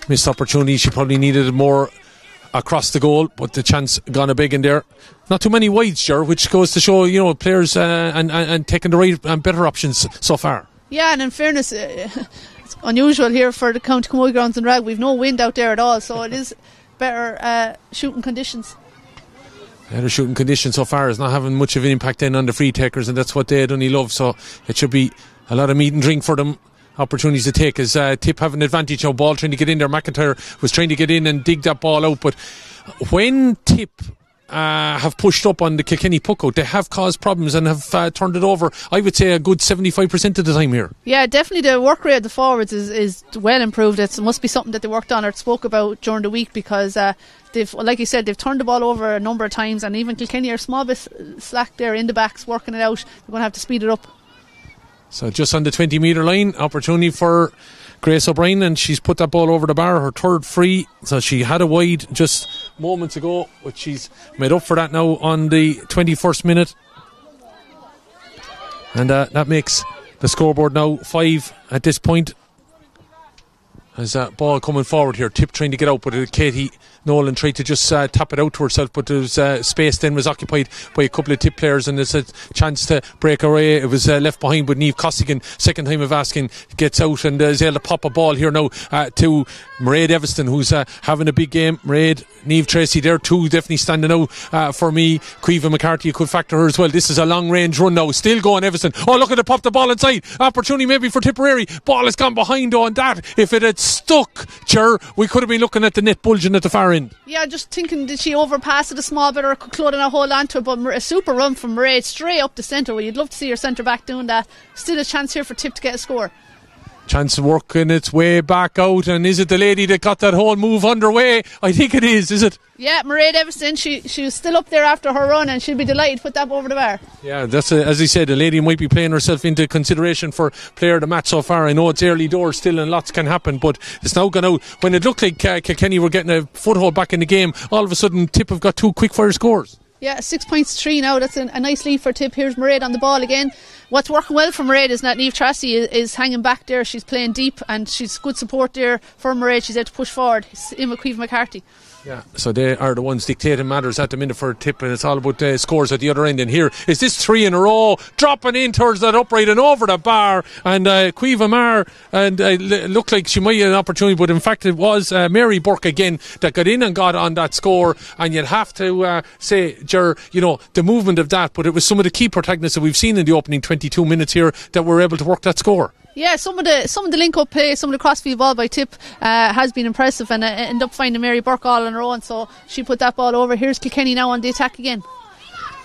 Missed opportunity. She probably needed more across the goal, but the chance gone a big in there. Not too many wides, Ger, which goes to show, you know, players and taking the right and better options so far. Yeah, and in fairness, it's unusual here for the County Camogie grounds in Ragg. We've no wind out there at all, so it is better shooting conditions. The shooting condition so far is not having much of an impact then on the free takers, and that's what they'd only love. So it should be a lot of meat and drink for them. Opportunities to take as Tip have an advantage now. Ball trying to get in there. McIntyre was trying to get in and dig that ball out, but when Tip have pushed up on the Kilkenny puck out, they have caused problems and have turned it over, I would say, a good 75% of the time here. Yeah, definitely the work rate of the forwards is well improved. It must be something that they worked on or spoke about during the week, because they've, like you said, they've turned the ball over a number of times, and even Kilkenny are a small bit slack there in the backs working it out. They're going to have to speed it up. So just on the 20 metre line, opportunity for Grace O'Brien, and she's put that ball over the bar, her third free. So she had a wide just moments ago, but she's made up for that now on the 21st minute. And that makes the scoreboard now 5 at this point. As that ball coming forward here, Tip trying to get out, but Katie Nolan tried to just tap it out to herself, but there was space then was occupied by a couple of Tip players, and there's a chance to break away. It was left behind, but Niamh Costigan, second time of asking, gets out and is able to pop a ball here now to Mairead Evanston, who's having a big game. Mairead, Niamh Tracy there too, definitely standing out for me. Caoimhe McCarthy, a good factor her as well. This is a long range run now, still going Evanston. Oh, look at it, pop the ball inside. Opportunity maybe for Tipperary. Ball has gone behind on that. If it had stuck, we could have been looking at the net bulging at the far end. Yeah, just thinking, did she overpass it a small bit, or could Claude not hold on to it? But a super run from Mairead straight up the centre. Well, you'd love to see your centre back doing that. Still a chance here for Tip to get a score. Chance of working its way back out, and is it the lady that got that whole move underway? I think it is it? Yeah, Mairead Evanston, she was still up there after her run, and she'll be delighted to put that over the bar. Yeah, that's as he said, the lady might be playing herself into consideration for player of the match so far. I know it's early doors still and lots can happen, but it's now gone out. When it looked like Kilkenny were getting a foothold back in the game, all of a sudden Tip have got 2 quick fire scores. Yeah, 6 points to 3 now. That's a nice lead for Tip. Here's Mairead on the ball again. What's working well for Mairead is that Niamh Tracy is hanging back there. She's playing deep, and she's good support there for Mairead. She's able to push forward. In with Caoimhe McCarthy. Yeah, so they are the ones dictating matters at the minute for Tip, and it's all about scores at the other end. And here is this 3 in a row, dropping in towards that upright and over the bar, and Caoimhe Marr, and looked like she might have an opportunity, but in fact it was Mary Burke again that got in and got on that score. And you'd have to say, Ger, you know, the movement of that, but it was some of the key protagonists that we've seen in the opening 22 minutes here that were able to work that score. Yeah, some of the link-up play, some of the crossfield ball by Tip has been impressive, and end up finding Mary Burke all on her own, so she put that ball over. Here's Kilkenny now on the attack again.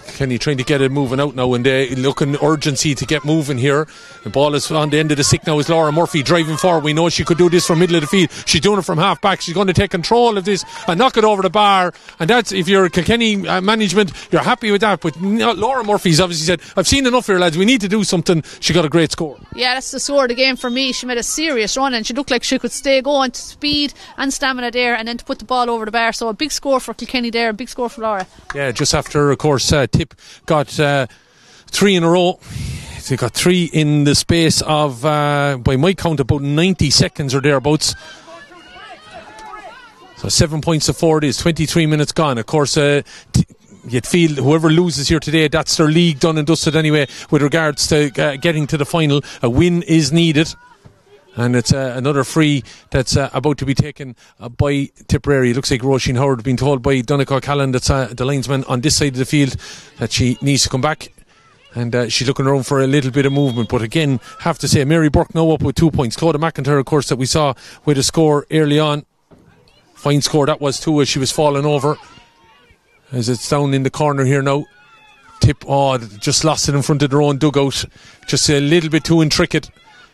Kilkenny trying to get it moving out now, and they looking urgency to get moving here. The ball is on the end of the stick now. Is Laura Murphy driving forward. We know she could do this from middle of the field. She's doing it from half back. She's going to take control of this and knock it over the bar, and that's, if you're Kilkenny management, you're happy with that. But Laura Murphy's obviously said, I've seen enough here, lads, we need to do something. She got a great score. Yeah, that's the score of the game for me. She made a serious run, and she looked like she could stay going to speed and stamina there, and then to put the ball over the bar. So a big score for Kilkenny there, a big score for Laura. Yeah, just after, of course, Tip got 3 in a row. They got 3 in the space of, by my count, about 90 seconds or thereabouts. So 7 points to 4 it is, 23 minutes gone. Of course, you'd feel whoever loses here today, that's their league done and dusted anyway with regards to getting to the final. A win is needed. And it's another free that's about to be taken by Tipperary. It looks like Roisin Howard being told by Donncha O'Callaghan, that's the linesman on this side of the field, that she needs to come back. And she's looking around for a little bit of movement. But again, have to say, Mary Burke now up with 2 points. Claudia McIntyre, of course, that we saw with a score early on. Fine score that was too, as she was falling over. As it's down in the corner here now. Tip, just lost it in front of their own dugout. Just a little bit too intricate.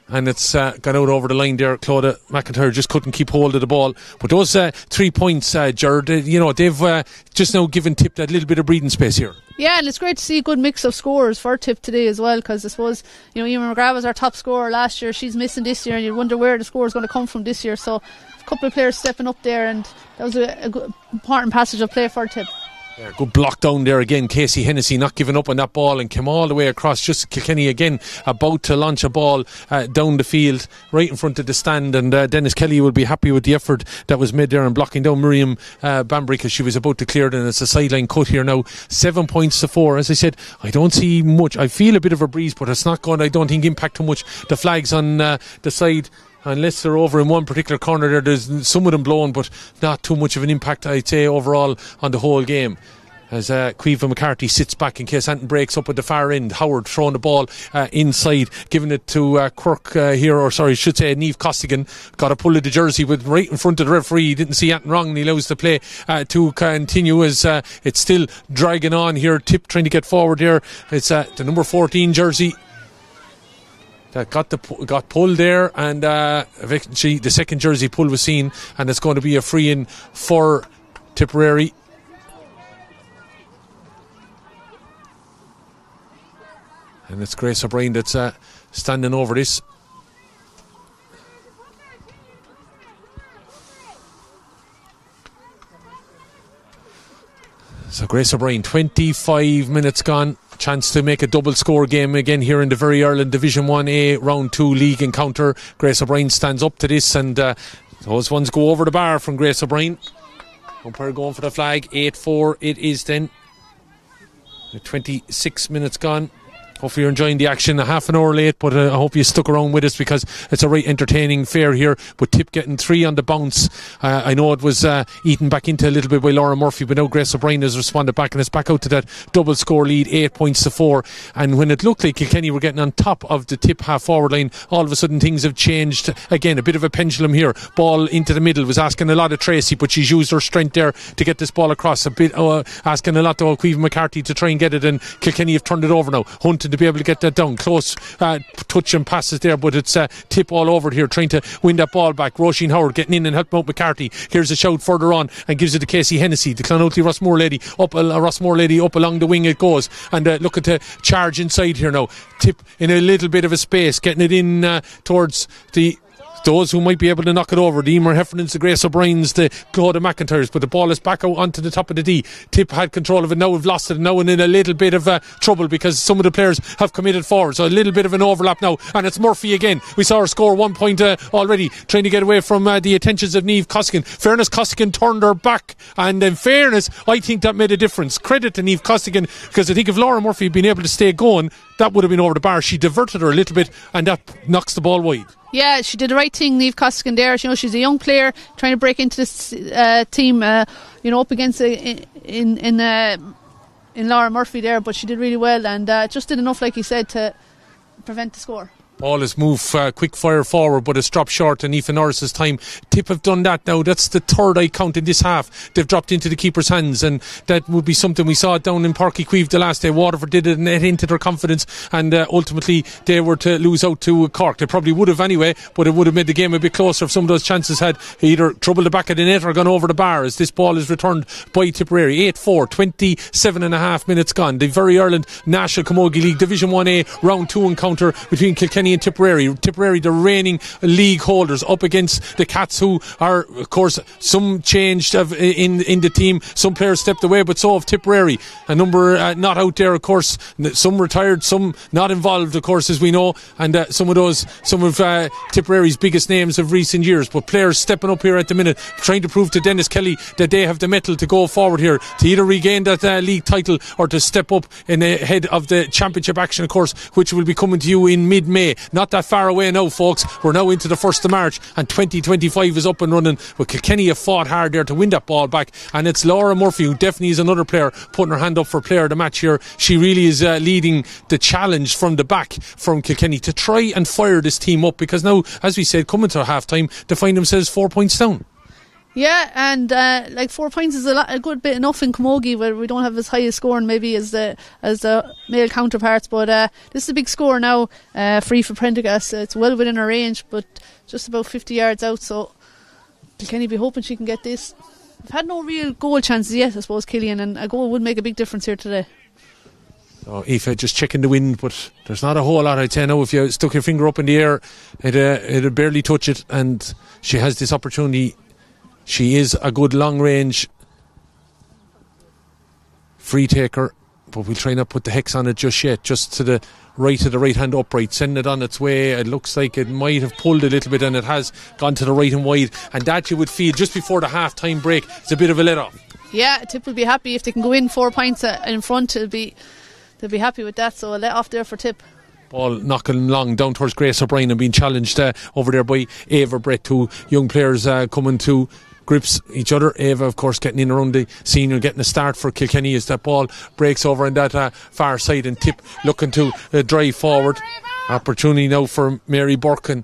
And it's gone out over the line there. Claudia McIntyre just couldn't keep hold of the ball. But those 3 points, Gerard, they've just now given Tip that little bit of breathing space here. Yeah, and it's great to see a good mix of scores for Tip today as well, because I suppose, Eamon McGrath was our top scorer last year. She's missing this year, and you wonder where the score is going to come from this year. So a couple of players stepping up there, and that was a good, important passage of play for Tip. Yeah, good block down there again. Casey Hennessy not giving up on that ball and came all the way across. Just Kilkenny again about to launch a ball down the field right in front of the stand, and Dennis Kelly will be happy with the effort that was made there and blocking down Miriam Bambury as she was about to clear it, and it's a sideline cut here now. 7 points to 4. As I said, I don't see much. I feel a bit of a breeze, but it's not going to, I don't think, impact too much. The flags on the side, unless they're over in one particular corner there, there's some of them blowing, but not too much of an impact, I'd say, overall on the whole game. As Caoimhe McCarthy sits back in case Anton breaks up at the far end. Howard throwing the ball inside, giving it to Quirk here, or sorry, I should say Niamh Costigan. Got a pull of the jersey with right in front of the referee. He didn't see anything wrong, and he allows the play to continue as it's still dragging on here. Tip trying to get forward here. It's the number 14 jersey that got pulled there, and eventually the second jersey pull was seen, and it's going to be a free in for Tipperary. And it's Grace O'Brien that's standing over this. So Grace O'Brien, 25 minutes gone. Chance to make a double score game again here in the Very Ireland Division 1A Round 2 League encounter. Grace O'Brien stands up to this, and those ones go over the bar from Grace O'Brien. Umpire going for the flag. 8-4 it is then. 26 minutes gone. Hopefully you're enjoying the action. A half an hour late, but I hope you stuck around with us because it's a right entertaining affair here. But Tip getting 3 on the bounce. I know it was eaten back into a little bit by Laura Murphy, but now Grace O'Brien has responded back, and it's back out to that double score lead, 8 points to 4. And when it looked like Kilkenny were getting on top of the Tip half forward line, all of a sudden things have changed again. A bit of a pendulum here. Ball into the middle, was asking a lot of Tracy, but she's used her strength there to get this ball across. A bit asking a lot of Caoimhe McCarthy to try and get it, and Kilkenny have turned it over now. Hunting to be able to get that down. Close touch and passes there, but it's Tip all over it here, trying to win that ball back. Roisin Howard getting in and helping out McCarthy. Here's a shout further on and gives it to Casey Hennessy. The Clonoutley Rossmore lady up along the wing it goes, and look at the charge inside here now. Tip in a little bit of a space, getting it in towards those who might be able to knock it over. The Emer Heffernans, the Grace O'Briens, the Claudia McIntyres, but the ball is back out onto the top of the D. Tip had control of it, now we've lost it, now and in a little bit of trouble because some of the players have committed forward, so a little bit of an overlap now, and it's Murphy again. We saw her score 1 point already, trying to get away from the attentions of Niamh Costigan. Fairness, Costigan turned her back, and in fairness, I think that made a difference. Credit to Niamh Costigan, because I think if Laura Murphy had been able to stay going, that would have been over the bar. She diverted her a little bit, and that knocks the ball wide. Yeah, she did the right thing, Niamh Costigan there. She's a young player trying to break into this team, up against in Laura Murphy there, but she did really well, and just did enough, like you said, to prevent the score. Ball is moved quick fire forward, but it's dropped short in Aoife Norris's time. Tip have done that now. That's the third I count in this half. They've dropped into the keeper's hands, and that would be something we saw down in Páirc Uí Chaoimh the last day. Waterford did it and it into their confidence, and ultimately they were to lose out to Cork. They probably would have anyway, but it would have made the game a bit closer if some of those chances had either troubled the back of the net or gone over the bar, as this ball is returned by Tipperary. 8-4, 27 and a half minutes gone. The Very Ireland National Camogie League Division 1A Round 2 encounter between Kilkenny and Tipperary, the reigning league holders, up against the Cats, who are, of course, some changed in the team. Some players stepped away, but so have Tipperary. A number not out there, of course. Some retired, some not involved, of course, as we know. And some of Tipperary's biggest names of recent years. But players stepping up here at the minute, trying to prove to Dennis Kelly that they have the mettle to go forward here, to either regain that league title or to step up in the head of the championship action, of course, which will be coming to you in mid-May. Not that far away now, folks. We're now into the 1st of March, and 2025 is up and running. But Kilkenny have fought hard there to win that ball back, and it's Laura Murphy, who definitely is another player, putting her hand up for player of the match here. She really is leading the challenge from the back from Kilkenny to try and fire this team up, because now, as we said, coming to half time, they find themselves 4 points down. Yeah, and like 4 points is a good bit enough in Camogie, where we don't have as high a score maybe as the male counterparts. But this is a big score now, free for Prendergast. It's well within our range, but just about 50 yards out. So Kilkenny be hoping she can get this. We've had no real goal chances yet, I suppose, Killian, and a goal would make a big difference here today. So Aoife just checking the wind, but there's not a whole lot. I'd say now if you stuck your finger up in the air, it'd barely touch it, and she has this opportunity. She is a good long range free taker, but we'll try not put the hex on it just yet. Just to the right hand upright, send it on its way. It looks like it might have pulled a little bit, and it has gone to the right and wide, and that you would feel just before the half time break. It's a bit of a let off. Yeah, Tip will be happy if they can go in 4 points in front. They'll be happy with that. So a let off there for Tip. Ball knocking along down towards Grace O'Brien and being challenged over there by Ava Brett. Two young players coming to grips each other. Ava, of course, getting in around the senior, getting a start for Kilkenny as that ball breaks over on that far side, and Tip looking to drive forward. Opportunity now for Mary Burkin,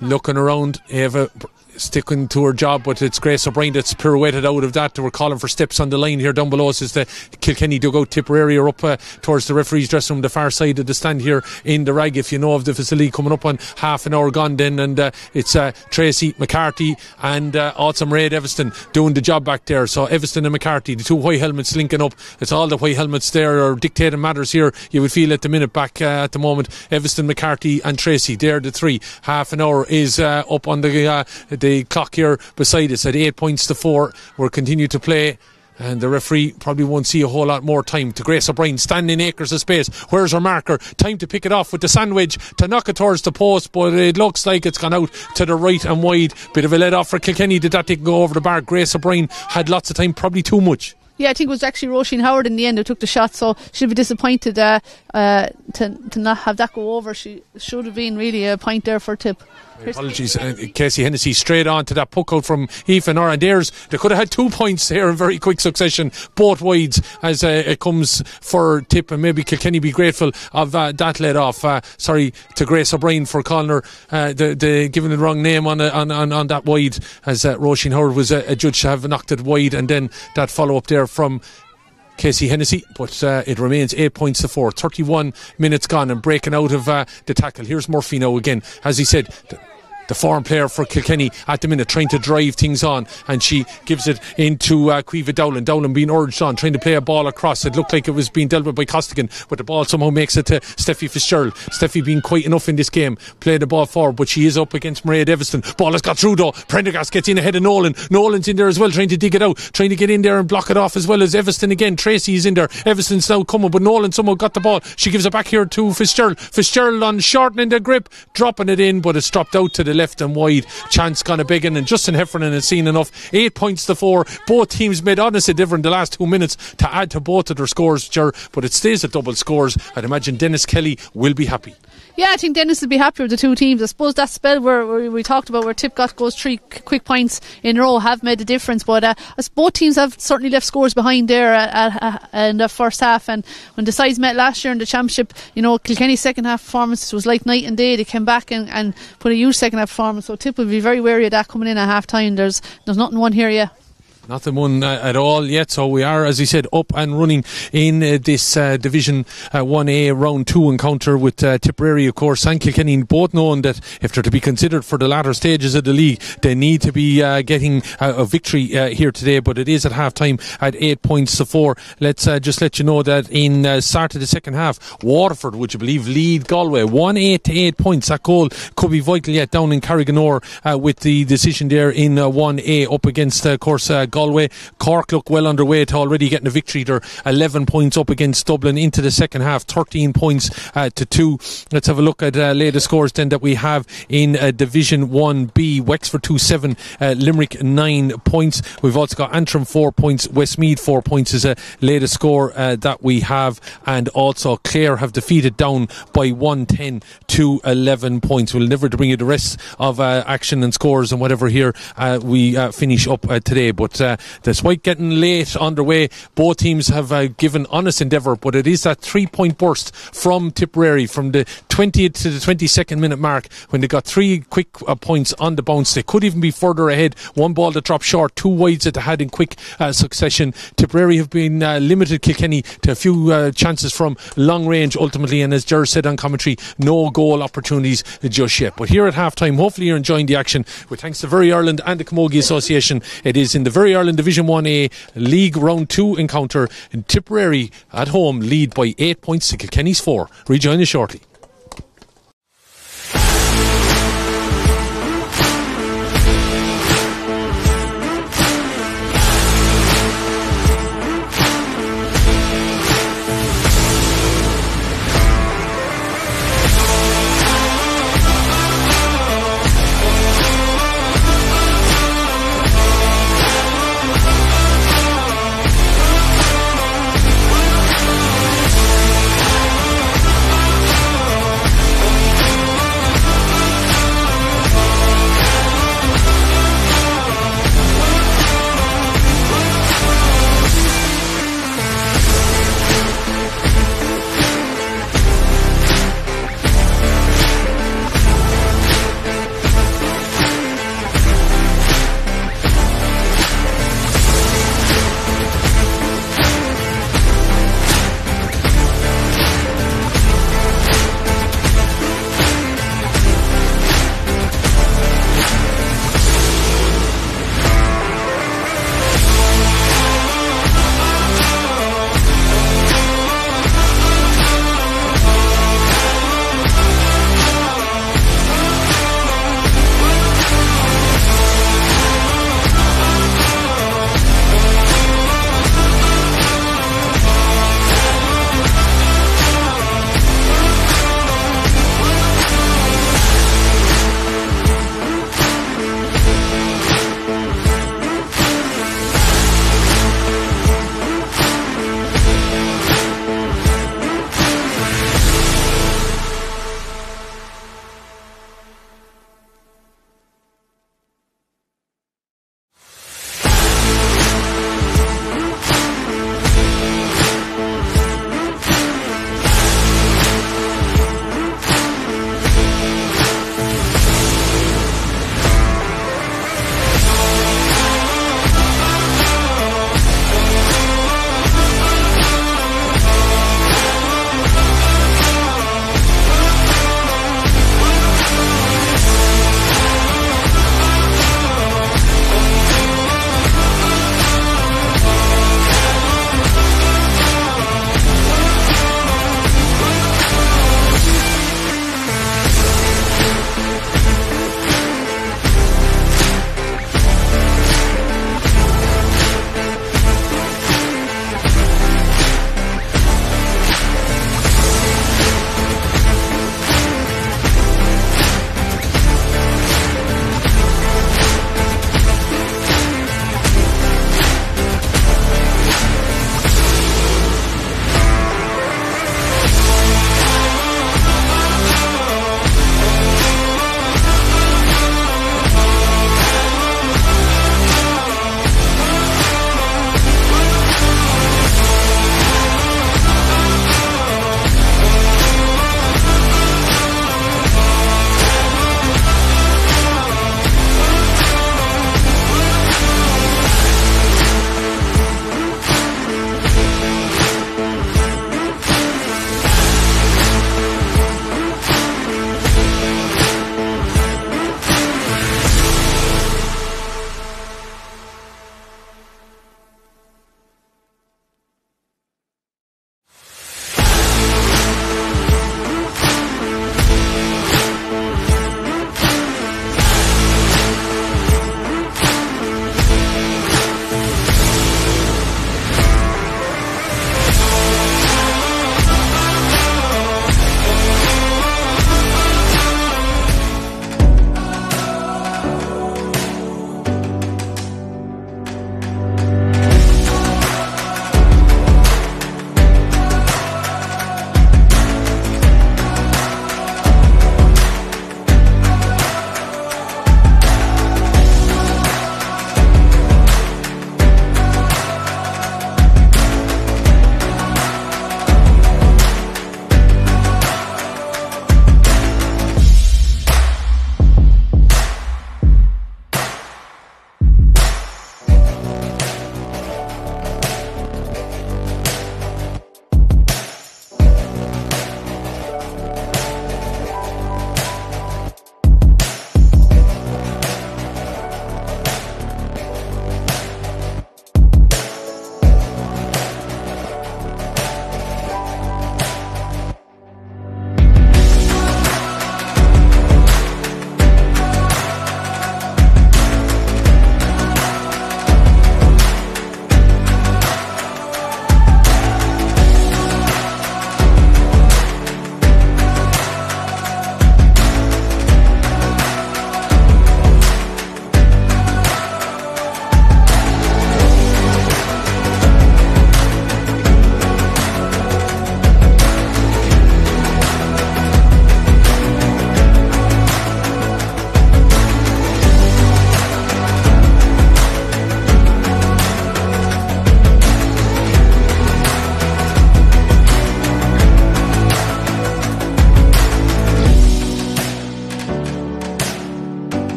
looking around. Ava sticking to her job, but it's Grace O'Brien that's pirouetted out of that. We're calling for steps on the line here down below us as the Kilkenny dugout. Tipperary are up towards the referee's dressing room, the far side of the stand here in the Ragg, if you know of the facility, coming up on half an hour gone then, and it's Tracy McCarthy and also Mairead Evanston doing the job back there. So Evanston and McCarthy, the two white helmets linking up. It's all the white helmets there are dictating matters here, you would feel at the minute back at the moment. Evanston, McCarthy and Tracy, they're the three. Half an hour is up on the clock here beside us at 8 points to 4. We'll continue to play, and the referee probably won't see a whole lot more time. To Grace O'Brien, standing acres of space. Where's her marker? Time to pick it off with the sandwich to knock it towards the post, but it looks like it's gone out to the right and wide. Bit of a let off for Kilkenny. Did that didn't go over the bar? Grace O'Brien had lots of time, probably too much. Yeah, I think it was actually Roisin Howard in the end who took the shot, so she'll be disappointed to not have that go over. She should have been really a point there for Tip. Apologies, Casey Hennessy straight on to that puck out from Aoife and Nora. They could have had 2 points here in very quick succession, both wides, as it comes for Tip, and maybe Kilkenny be grateful of that let off. Sorry to Grace O'Brien for calling her giving the wrong name on that wide, as Roisin Howard was adjudged to have knocked it wide, and then that follow up there from Casey Hennessy, but it remains 8 points to 4. 31 minutes gone, and breaking out of the tackle. Here's Murphy now again, as he said. The foreign player for Kilkenny at the minute trying to drive things on, and she gives it into Caoimhe Dowling. Dowling being urged on, trying to play a ball across. It looked like it was being dealt with by Costigan, but the ball somehow makes it to Steffi Fitzgerald. Steffi being quite enough in this game, play the ball forward, but she is up against Mairead Evanston. Ball has got through though. Prendergast gets in ahead of Nolan. Nolan's in there as well, trying to dig it out, trying to get in there and block it off, as well as Evanston again. Tracy is in there. Evanston's now coming, but Nolan somehow got the ball. She gives it back here to Fitzgerald. Fitzgerald on shortening the grip, dropping it in, but it's dropped out to the left and wide. Chance gone a big one, and Justin Heffernan has seen enough. 8 points to 4. Both teams made honestly different the last 2 minutes to add to both of their scores, but it stays at double scores. I'd imagine Dennis Kelly will be happy. Yeah, I think Dennis will be happy with the two teams. I suppose that spell where we talked about where Tip goes 3 quick points in a row have made a difference, but both teams have certainly left scores behind there in the first half. And when the sides met last year in the championship, you know, Kilkenny's second half performance was like night and day. They came back and put a huge second half performance, so Tip will be very wary of that coming in at half time. There's nothing won here yet. Nothing won at all yet, so we are, as he said, up and running in this Division 1A Round 2 encounter with Tipperary, of course, and Kilkenny, both knowing that if they're to be considered for the latter stages of the league, they need to be getting a victory here today. But it is at half time at 8 points to 4. Let's just let you know that in start of the second half, Waterford, would you believe, lead Galway 1-8 to 8 points. That goal could be vital yet down in Carriganore with the decision there in 1A up against, of course, Galway. Cork look well underway to already getting a victory. They're 11 points up against Dublin into the second half, 13 points to 2. Let's have a look at latest scores then that we have in Division 1B. Wexford 2-7, Limerick 9 points. We've also got Antrim 4 points, Westmeath 4 points is a latest score that we have, and also Clare have defeated Down by 110 to 11 points. We'll never bring you the rest of action and scores and whatever here we finish up today, but despite getting late underway, both teams have given honest endeavour, but it is that 3-point burst from Tipperary from the 20th to the 22nd minute mark when they got 3 quick points on the bounce. They could even be further ahead. One ball that dropped short, 2 wides that they had in quick succession. Tipperary have been limited Kilkenny to a few chances from long range ultimately, and as Ger said on commentary, no goal opportunities just yet. But here at half time, hopefully you're enjoying the action with thanks to Very Ireland and the Camogie Association. It is in the Very Ireland Division 1A League Round 2 encounter, and Tipperary at home lead by 8 points to Kilkenny's 4. Rejoin us shortly.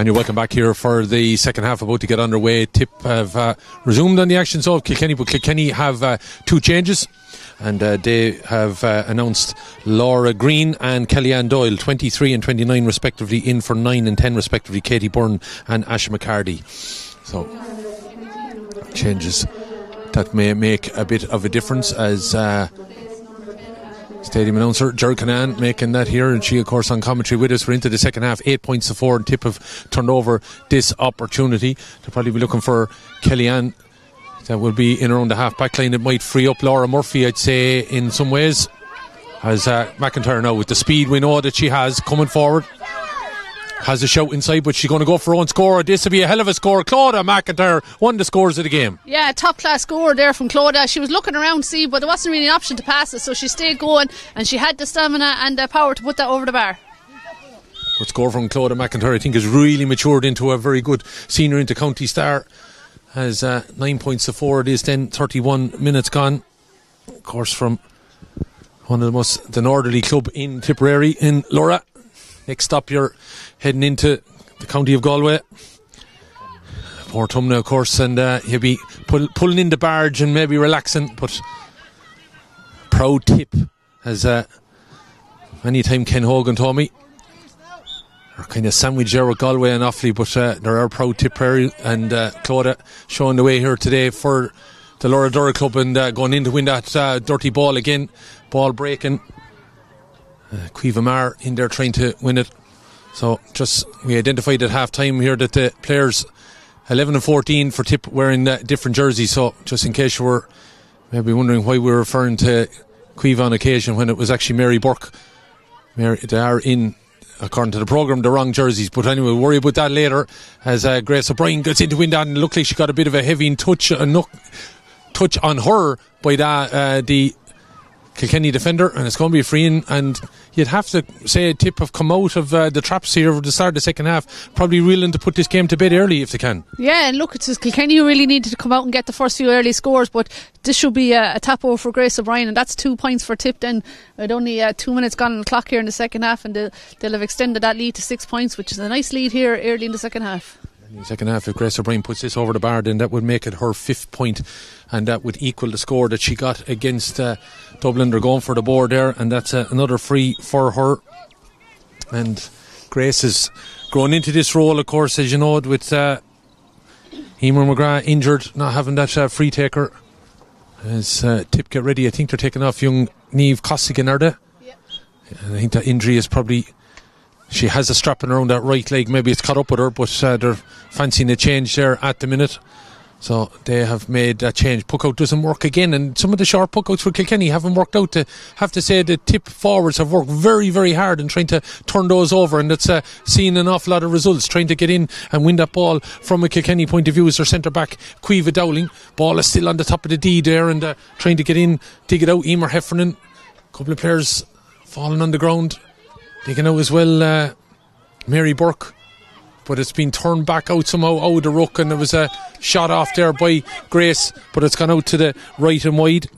And you're welcome back here for the second half, about to get underway. Tip have resumed on the action of Kilkenny, but Kilkenny have 2 changes. And they have announced Laura Green and Kellyanne Doyle, 23 and 29 respectively, in for 9 and 10 respectively, Katie Byrne and Asha McCarty. So, changes that may make a bit of a difference, as stadium announcer Ger Canan making that here, and she of course on commentary with us. We're into the second half, 8 points to 4, and Tip have turned over this opportunity. They'll probably be looking for Kellyanne. That will be in around the half back line. It might free up Laura Murphy, I'd say, in some ways, as McIntyre now, with the speed we know that she has coming forward, has a shout inside, but she's going to go for her own score. This will be a hell of a score. Clodagh McIntyre, one of the scores of the game. Yeah, top class score there from Clodagh. She was looking around to see, but there wasn't really an option to pass it, so she stayed going, and she had the stamina and the power to put that over the bar. Good score from Clodagh McIntyre. I think has really matured into a very good senior into county star. Has 9 points to 4. It is then 31 minutes gone. Of course, from one of the northerly club in Tipperary in Laura. Next stop, you're heading into the county of Galway. Port Tumna, of course, and he'll be pulling in the barge and maybe relaxing. But proud Tip, as anytime Ken Hogan told me, are kind of sandwiched there with Galway and Offaly, but there are proud Tipperary, and Clodagh showing the way here today for the Laura Dura club, and going in to win that dirty ball again. Ball breaking. Cueva Mar in there trying to win it. So just we identified at half time here that the players 11 and 14 for Tip wearing different jerseys, so just in case you were maybe wondering why we were referring to Cueva on occasion when it was actually Mary Burke. They are in, according to the programme, the wrong jerseys, but anyway, we'll worry about that later, as Grace O'Brien gets in to win that, and it looked like she got a bit of a heavy touch on her by the Kilkenny defender, and it's going to be a free in, and you'd have to say Tip have come out of the traps here at the start of the second half, probably willing to put this game to bed early if they can. Yeah, and look, it's just Kilkenny who really needed to come out and get the first few early scores, but this should be a tap over for Grace O'Brien, and that's 2 points for Tip then. With only 2 minutes gone on the clock here in the second half, and they'll have extended that lead to 6 points, which is a nice lead here early in the second half. In the second half, if Grace O'Brien puts this over the bar, then that would make it her 5th point, and that would equal the score that she got against Dublin. They're going for the board there, and that's another free for her. And Grace is growing into this role, of course, as you know, with Emer McGrath injured, not having that free taker. As Tip get ready, I think they're taking off young Niamh Costigan, are they? Yeah. And I think that injury is probably... She has a strapping around that right leg. Maybe it's caught up with her, but they're fancying a change there at the minute. So they have made that change. Puck-out doesn't work again, and some of the short puck-outs for Kilkenny haven't worked out. To have to say the Tip forwards have worked very, very hard in trying to turn those over, and it's seen an awful lot of results, trying to get in and win that ball from a Kilkenny point of view as their centre-back, Cueva Dowling. Ball is still on the top of the D there, and trying to get in, dig it out. Emer Heffernan, a couple of players falling on the ground. Digging out as well, Mary Burke, but it's been turned back out somehow out of the ruck, and there was a shot off there by Grace, but it's gone out to the right and wide.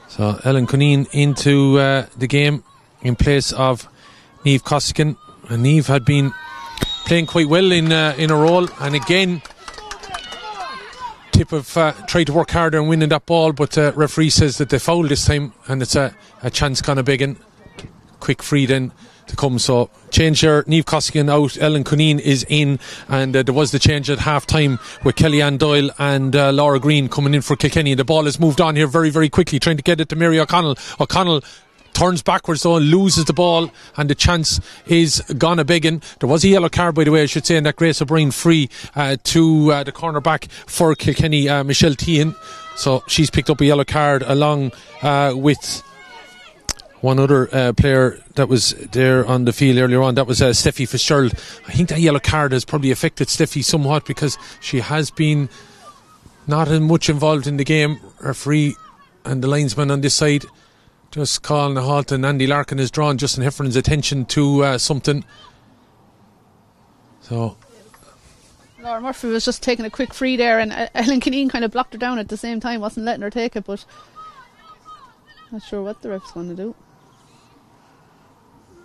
So Ellen Cuneen into the game in place of Niamh Costigan, and Niamh had been playing quite well in a role, and again Tip have tried to work harder and winning that ball, but referee says that they fouled this time, and it's a chance kind of begging. Quick free then to come, so change there. Niamh Costigan out, Ellen Cuneen is in, and there was the change at half time with Kellyanne Doyle and Laura Green coming in for Kilkenny. The ball has moved on here very, very quickly, trying to get it to Mary O'Connell. O'Connell turns backwards though and loses the ball, and the chance is gone a begging. There was a yellow card, by the way, I should say, and that Grace O'Brien free to the corner back for Kilkenny, Michelle Teehan. So she's picked up a yellow card along with one other player that was there on the field earlier on. That was Steffi Fitzgerald. I think that yellow card has probably affected Steffi somewhat, because she has been not as much involved in the game. Referee and the linesman on this side just calling a halt, and Andy Larkin has drawn Justin Heffernan's attention to something. So Laura Murphy was just taking a quick free there, and Ellen Cuneen kind of blocked her down at the same time, wasn't letting her take it, but Not sure what the ref's going to do.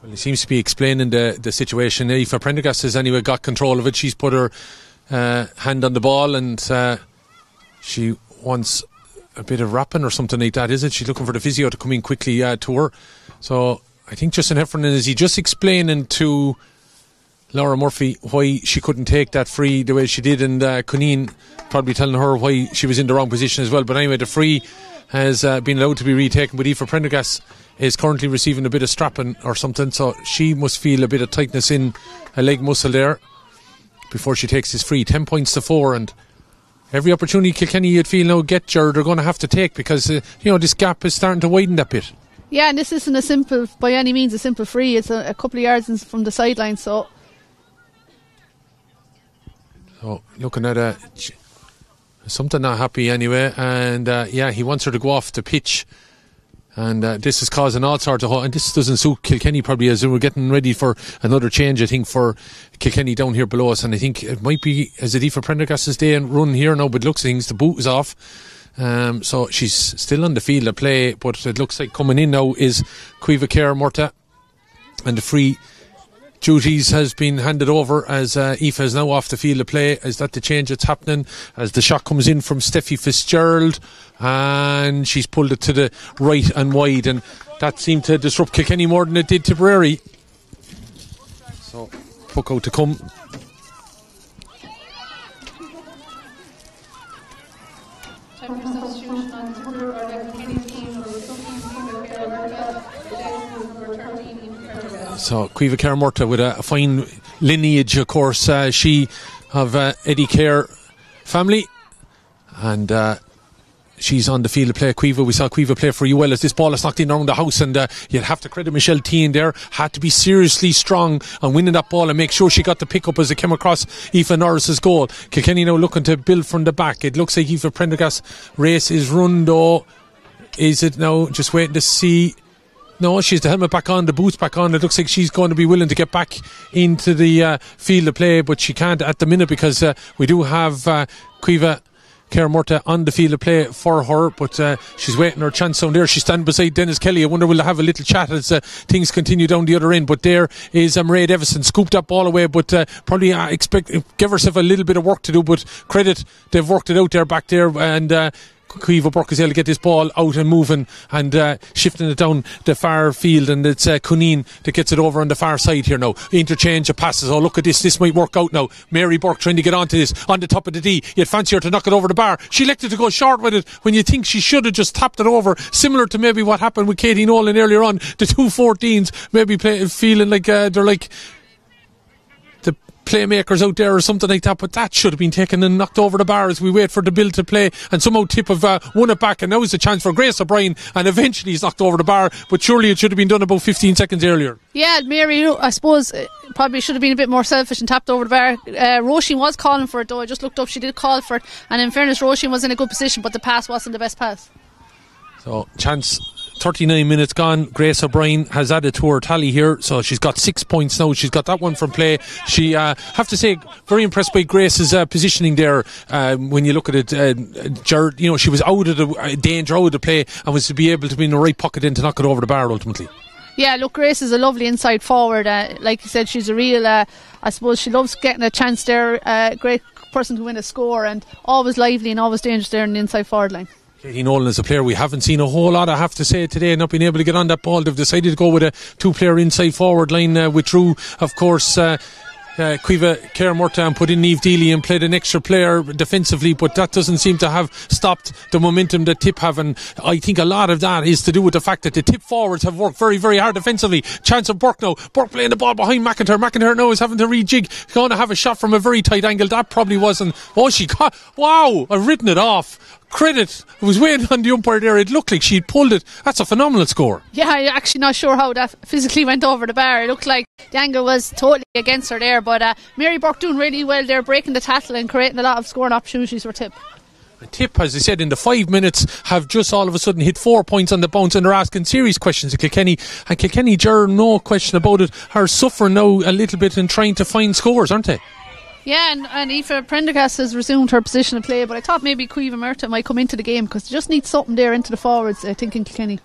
Well, he seems to be explaining the situation. Aoife Prendergast has anyway got control of it. She's put her hand on the ball, and she wants a bit of wrapping or something like that, is it? She's looking for the physio to come in quickly to her. So I think Justin Heffernan, is he just explaining to Laura Murphy why she couldn't take that free the way she did, and Cuneen probably telling her why she was in the wrong position as well. But anyway, the free has been allowed to be retaken, but Aoife Prendergast is currently receiving a bit of strapping or something, so she must feel a bit of tightness in a leg muscle there before she takes this free. 10 points to 4, and every opportunity Kilkenny you'd feel now they're going to have to take, because this gap is starting to widen that bit. Yeah, and this isn't by any means a simple free. It's a couple of yards from the sideline, so looking at something not happy anyway, and he wants her to go off the pitch, and this is causing all sorts of and this doesn't suit Kilkenny probably, as we're getting ready for another change, I think, for Kilkenny down here below us. And I think it might be as a for Prendergast's day and run here now, but looks things the boot is off, so she's still on the field of play, but it looks like coming in now is Caoimhe Kerr-Murtagh, and the free duties has been handed over as Aoife is now off the field of play. Is that the change that's happening as the shot comes in from Steffi Fitzgerald, and she's pulled it to the right and wide, and that seemed to disrupt Kilkenny more than it did Tipperary. So puck out to come. So Caoimhe Kerr-Murtagh with a fine lineage, of course. She of Eddie Kerr family, and she's on the field of play. Caoimhe, we saw Caoimhe play for you well as this ball is knocked in around the house, and you'd have to credit Michelle Tean there. Had to be seriously strong on winning that ball and make sure she got the pick up as it came across Aoife Norris's goal. Kilkenny now looking to build from the back. It looks like Aoife Prendergast's race is run though. Is it now? Just waiting to see. No, she's the helmet back on, the boots back on. It looks like she's going to be willing to get back into the field of play, but she can't at the minute, because we do have Caoimhe Kerr-Murtagh on the field of play for her, but she's waiting her chance down there. She's standing beside Dennis Kelly. I wonder will they have a little chat as things continue down the other end. But there is Mairead Evison, scooped that ball away, but probably give herself a little bit of work to do, but credit, they've worked it out there back there, and Caoimhe Burke is able to get this ball out and moving and shifting it down the far field, and it's Cuneen that gets it over on the far side here now. Interchange of passes. Oh, look at this might work out now. Mary Burke trying to get onto this on the top of the D. You'd fancy her to knock it over the bar. She elected to go short with it when you think she should have just tapped it over, similar to maybe what happened with Katie Nolan earlier on. The 2-14s maybe feeling like they're like the playmakers out there or something like that, but that should have been taken and knocked over the bar as we wait for the bill to play, and somehow Tip have won it back, and now is the chance for Grace O'Brien, and eventually he's knocked over the bar, but surely it should have been done about 15 seconds earlier. Yeah, Mary, I suppose probably should have been a bit more selfish and tapped over the bar. Roisin was calling for it though. I just looked up, she did call for it, and in fairness Roisin was in a good position, but the pass wasn't the best pass. So chance, 39 minutes gone. Grace O'Brien has added to her tally here, so she's got 6 points now. She's got that one from play. She have to say, very impressed by Grace's positioning there. When you look at it, she was out of the danger, out of the play, and was to be able to be in the right pocket in to knock it over the bar ultimately. Yeah, look, Grace is a lovely inside forward. Like you said, she's a real, I suppose she loves getting a chance there. Great person to win a score, and always lively and always dangerous there in the inside forward line. Katie Nolan is a player we haven't seen a whole lot, I have to say, today, not being able to get on that ball. They've decided to go with a two-player inside forward line, withdrew, of course, Caoimhe Kerr-Murtagh, and put in Niamh Deely and played an extra player defensively, but that doesn't seem to have stopped the momentum that Tip have, and I think a lot of that is to do with the fact that the Tip forwards have worked very, very hard defensively. Chance of Burke now. Burke playing the ball behind McIntyre. McIntyre now is having to rejig. Going to have a shot from a very tight angle. That probably wasn't. Oh, she got. Wow, I've written it off. Credit. I was waiting on the umpire there. It looked like she'd pulled it. That's a phenomenal score. Yeah, I'm actually not sure how that physically went over the bar. It looked like the angle was totally against her there, but Mary Burke doing really well there, breaking the tackle and creating a lot of scoring opportunities for Tip. Tip, as I said, in the 5 minutes have just all of a sudden hit 4 points on the bounce, and they're asking serious questions of Kilkenny, and Kilkenny, no question about it, are suffering now a little bit in trying to find scores, aren't they? Yeah, and Aoife Prendergast has resumed her position of play, but I thought maybe Caoimhe Murta might come into the game because they just need something there into the forwards, I think, in Kilkenny.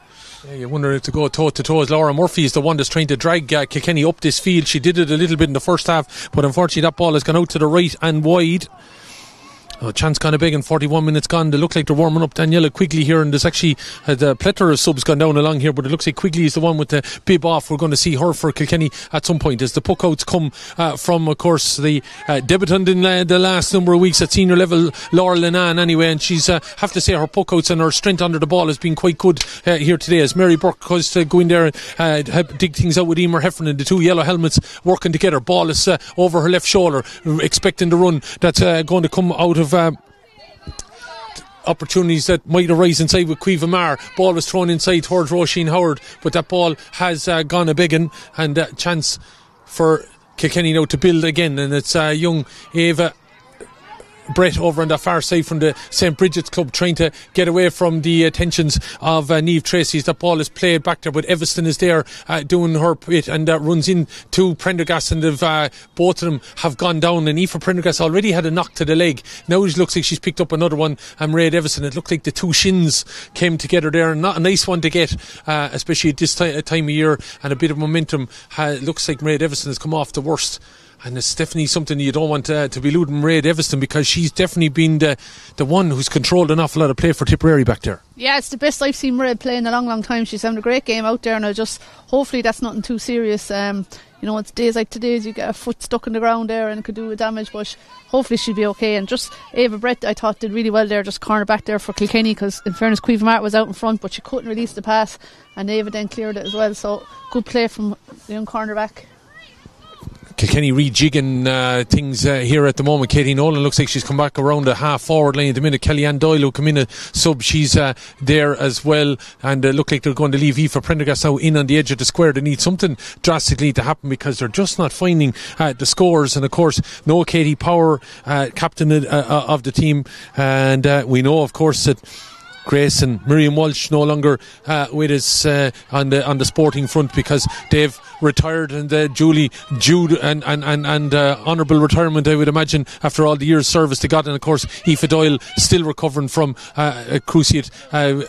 Yeah, you wonder if to go toe to toe as Laura Murphy is the one that's trying to drag Kilkenny up this field. She did it a little bit in the first half, but unfortunately that ball has gone out to the right and wide. Chance kind of big, and 41 minutes gone. They look like they're warming up Daniela Quigley here, and there's actually a plethora of subs gone down along here, but it looks like Quigley is the one with the bib off. We're going to see her for Kilkenny at some point as the puck outs come from, of course, the debutant in the last number of weeks at senior level, Laura Linan, anyway, and she's have to say her puck outs and her strength under the ball has been quite good here today, as Mary Burke goes to go in there and dig things out with Emer Heffernan, the two yellow helmets working together. Ball is over her left shoulder, expecting the run that's going to come out of opportunities that might arise inside with Caoimhe Mar. Ball was thrown inside towards Roisin Howard, but that ball has gone a biggin, and chance for Kilkenny now to build again, and it's young Ava Brett over on the far side from the St. Bridget's Club trying to get away from the attentions of Niamh Tracy. That ball is played back there, but Evanston is there doing her bit, and runs in to Prendergast, and both of them have gone down, and Aoife Prendergast already had a knock to the leg. Now it looks like she's picked up another one, and Mairead Evanston, it looked like the two shins came together there, and not a nice one to get, especially at this time of year, and a bit of momentum. Looks like Mairead Evanston has come off the worst. And it's definitely something you don't want to be losing Mairead Evanston, because she's definitely been the one who's controlled an awful lot of play for Tipperary back there. Yeah, it's the best I've seen Mairead play in a long time. She's having a great game out there, and hopefully that's nothing too serious. It's days like today's, you get a foot stuck in the ground there and it could do a damage, but hopefully she'll be okay. And just Ava Brett, I thought, did really well there, just corner back there for Kilkenny, because in fairness Caoimhe Mart was out in front, but she couldn't release the pass, and Ava then cleared it as well, so good play from the young cornerback. Kilkenny rejigging things here at the moment. Katie Nolan looks like she's come back around the half forward line at the minute. Kellyanne Doyle, who come in a sub, she's there as well, and look like they're going to leave Aoife Prendergast now in on the edge of the square. They need something drastically to happen, because they're just not finding the scores. And of course, no Katie Power, captain of the team, and we know of course that Grace and Miriam Walsh no longer with us on the sporting front, because they've retired, and Jude and honourable retirement, I would imagine, after all the years service they got. And of course Aoife Doyle still recovering from a cruciate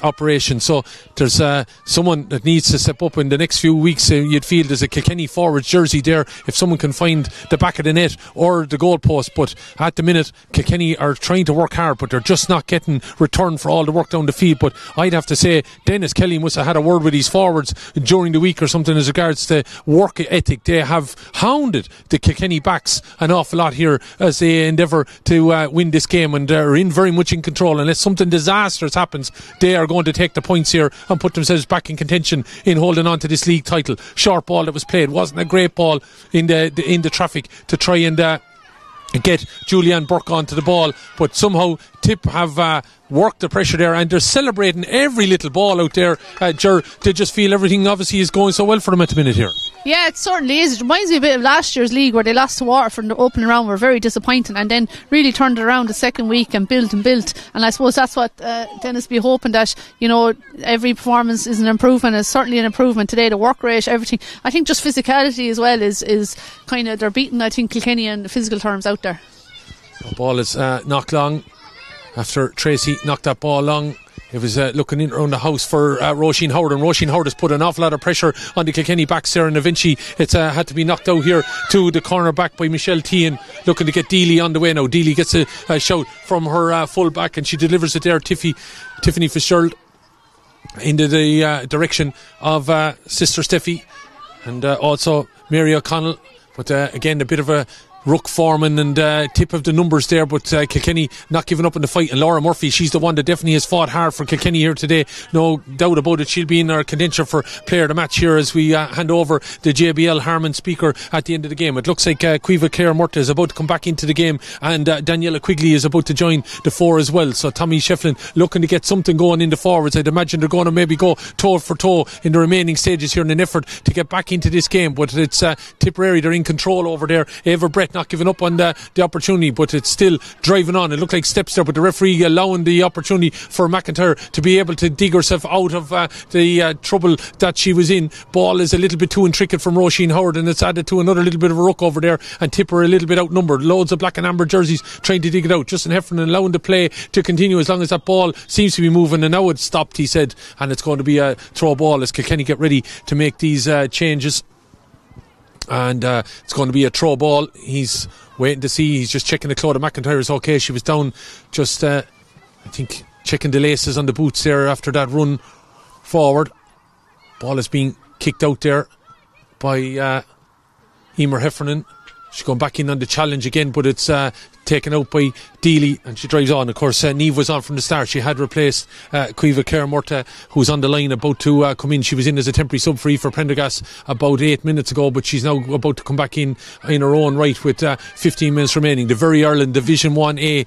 operation, so there's someone that needs to step up in the next few weeks. You'd feel there's a Kilkenny forwards jersey there if someone can find the back of the net or the goal post, but at the minute Kilkenny are trying to work hard, but they're just not getting return for all the work down the field. But I'd have to say Dennis Kelly must have had a word with his forwards during the week or something as regards to work ethic. They have hounded the Kilkenny backs an awful lot here as they endeavour to win this game, and they're very much in control. Unless something disastrous happens, they are going to take the points here and put themselves back in contention in holding on to this league title. Short ball that was played wasn't a great ball in the traffic to try and get Julianne Burke onto the ball, but somehow Tip have worked the pressure there, and they're celebrating every little ball out there. They just feel everything obviously is going so well for them at the minute here. Yeah, it certainly is. It reminds me a bit of last year's league, where they lost to Waterford in the opening round, were very disappointing, and then really turned it around the second week and built. And I suppose that's what Dennis be hoping, that every performance is an improvement. It's certainly an improvement today. The work rate, everything. I think just physicality as well is kind of, they're beating, I think, Kilkenny in the physical terms out there. The ball is knocked long after Tracy knocked that ball long. It was looking in around the house for Roisin Howard, and Roisin Howard has put an awful lot of pressure on the Kilkenny backs there, and eventually it's had to be knocked out here to the corner back by Michelle Tehan, looking to get Dealey on the way now. Dealey gets a shout from her full back, and she delivers it there. Tiffany Fitzgerald into the direction of Sister Steffi, and also Mary O'Connell, but again a bit of a ruck foreman and tip of the numbers there, but Kilkenny not giving up in the fight. And Laura Murphy, she's the one that definitely has fought hard for Kilkenny here today, no doubt about it. She'll be in our contention for player of the match here as we hand over the JBL Harmon speaker at the end of the game. It looks like Caoimhe Claire Murta is about to come back into the game, and Daniela Quigley is about to join the four as well. So Tommy Shefflin looking to get something going in the forwards. I'd imagine they're going to maybe go toe for toe in the remaining stages here in an effort to get back into this game, but it's Tipperary, they're in control over there. Ava Brett not giving up on the opportunity, but it's still driving on. It looked like steps there, but the referee allowing the opportunity for McIntyre to be able to dig herself out of the trouble that she was in. Ball is a little bit too intricate from Roisin Howard, and it's added to another little bit of a ruck over there, and Tipper a little bit outnumbered. Loads of black and amber jerseys trying to dig it out. Justin Heffernan allowing the play to continue as long as that ball seems to be moving, and now it's stopped, he said, and it's going to be a throw ball as Kilkenny get ready to make these changes. And it's going to be a throw ball. He's waiting to see. He's just checking the Claudia McIntyre is okay. She was down just I think checking the laces on the boots there after that run forward. Ball is being kicked out there by Emer Heffernan. She's going back in on the challenge again, but it's taken out by Deely, and she drives on. Of course, Niamh was on from the start. She had replaced Cueva Claire Murta, who was on the line about to come in. She was in as a temporary sub free for Prendergast about 8 minutes ago, but she's now about to come back in her own right with 15 minutes remaining. The Very Ireland Division 1A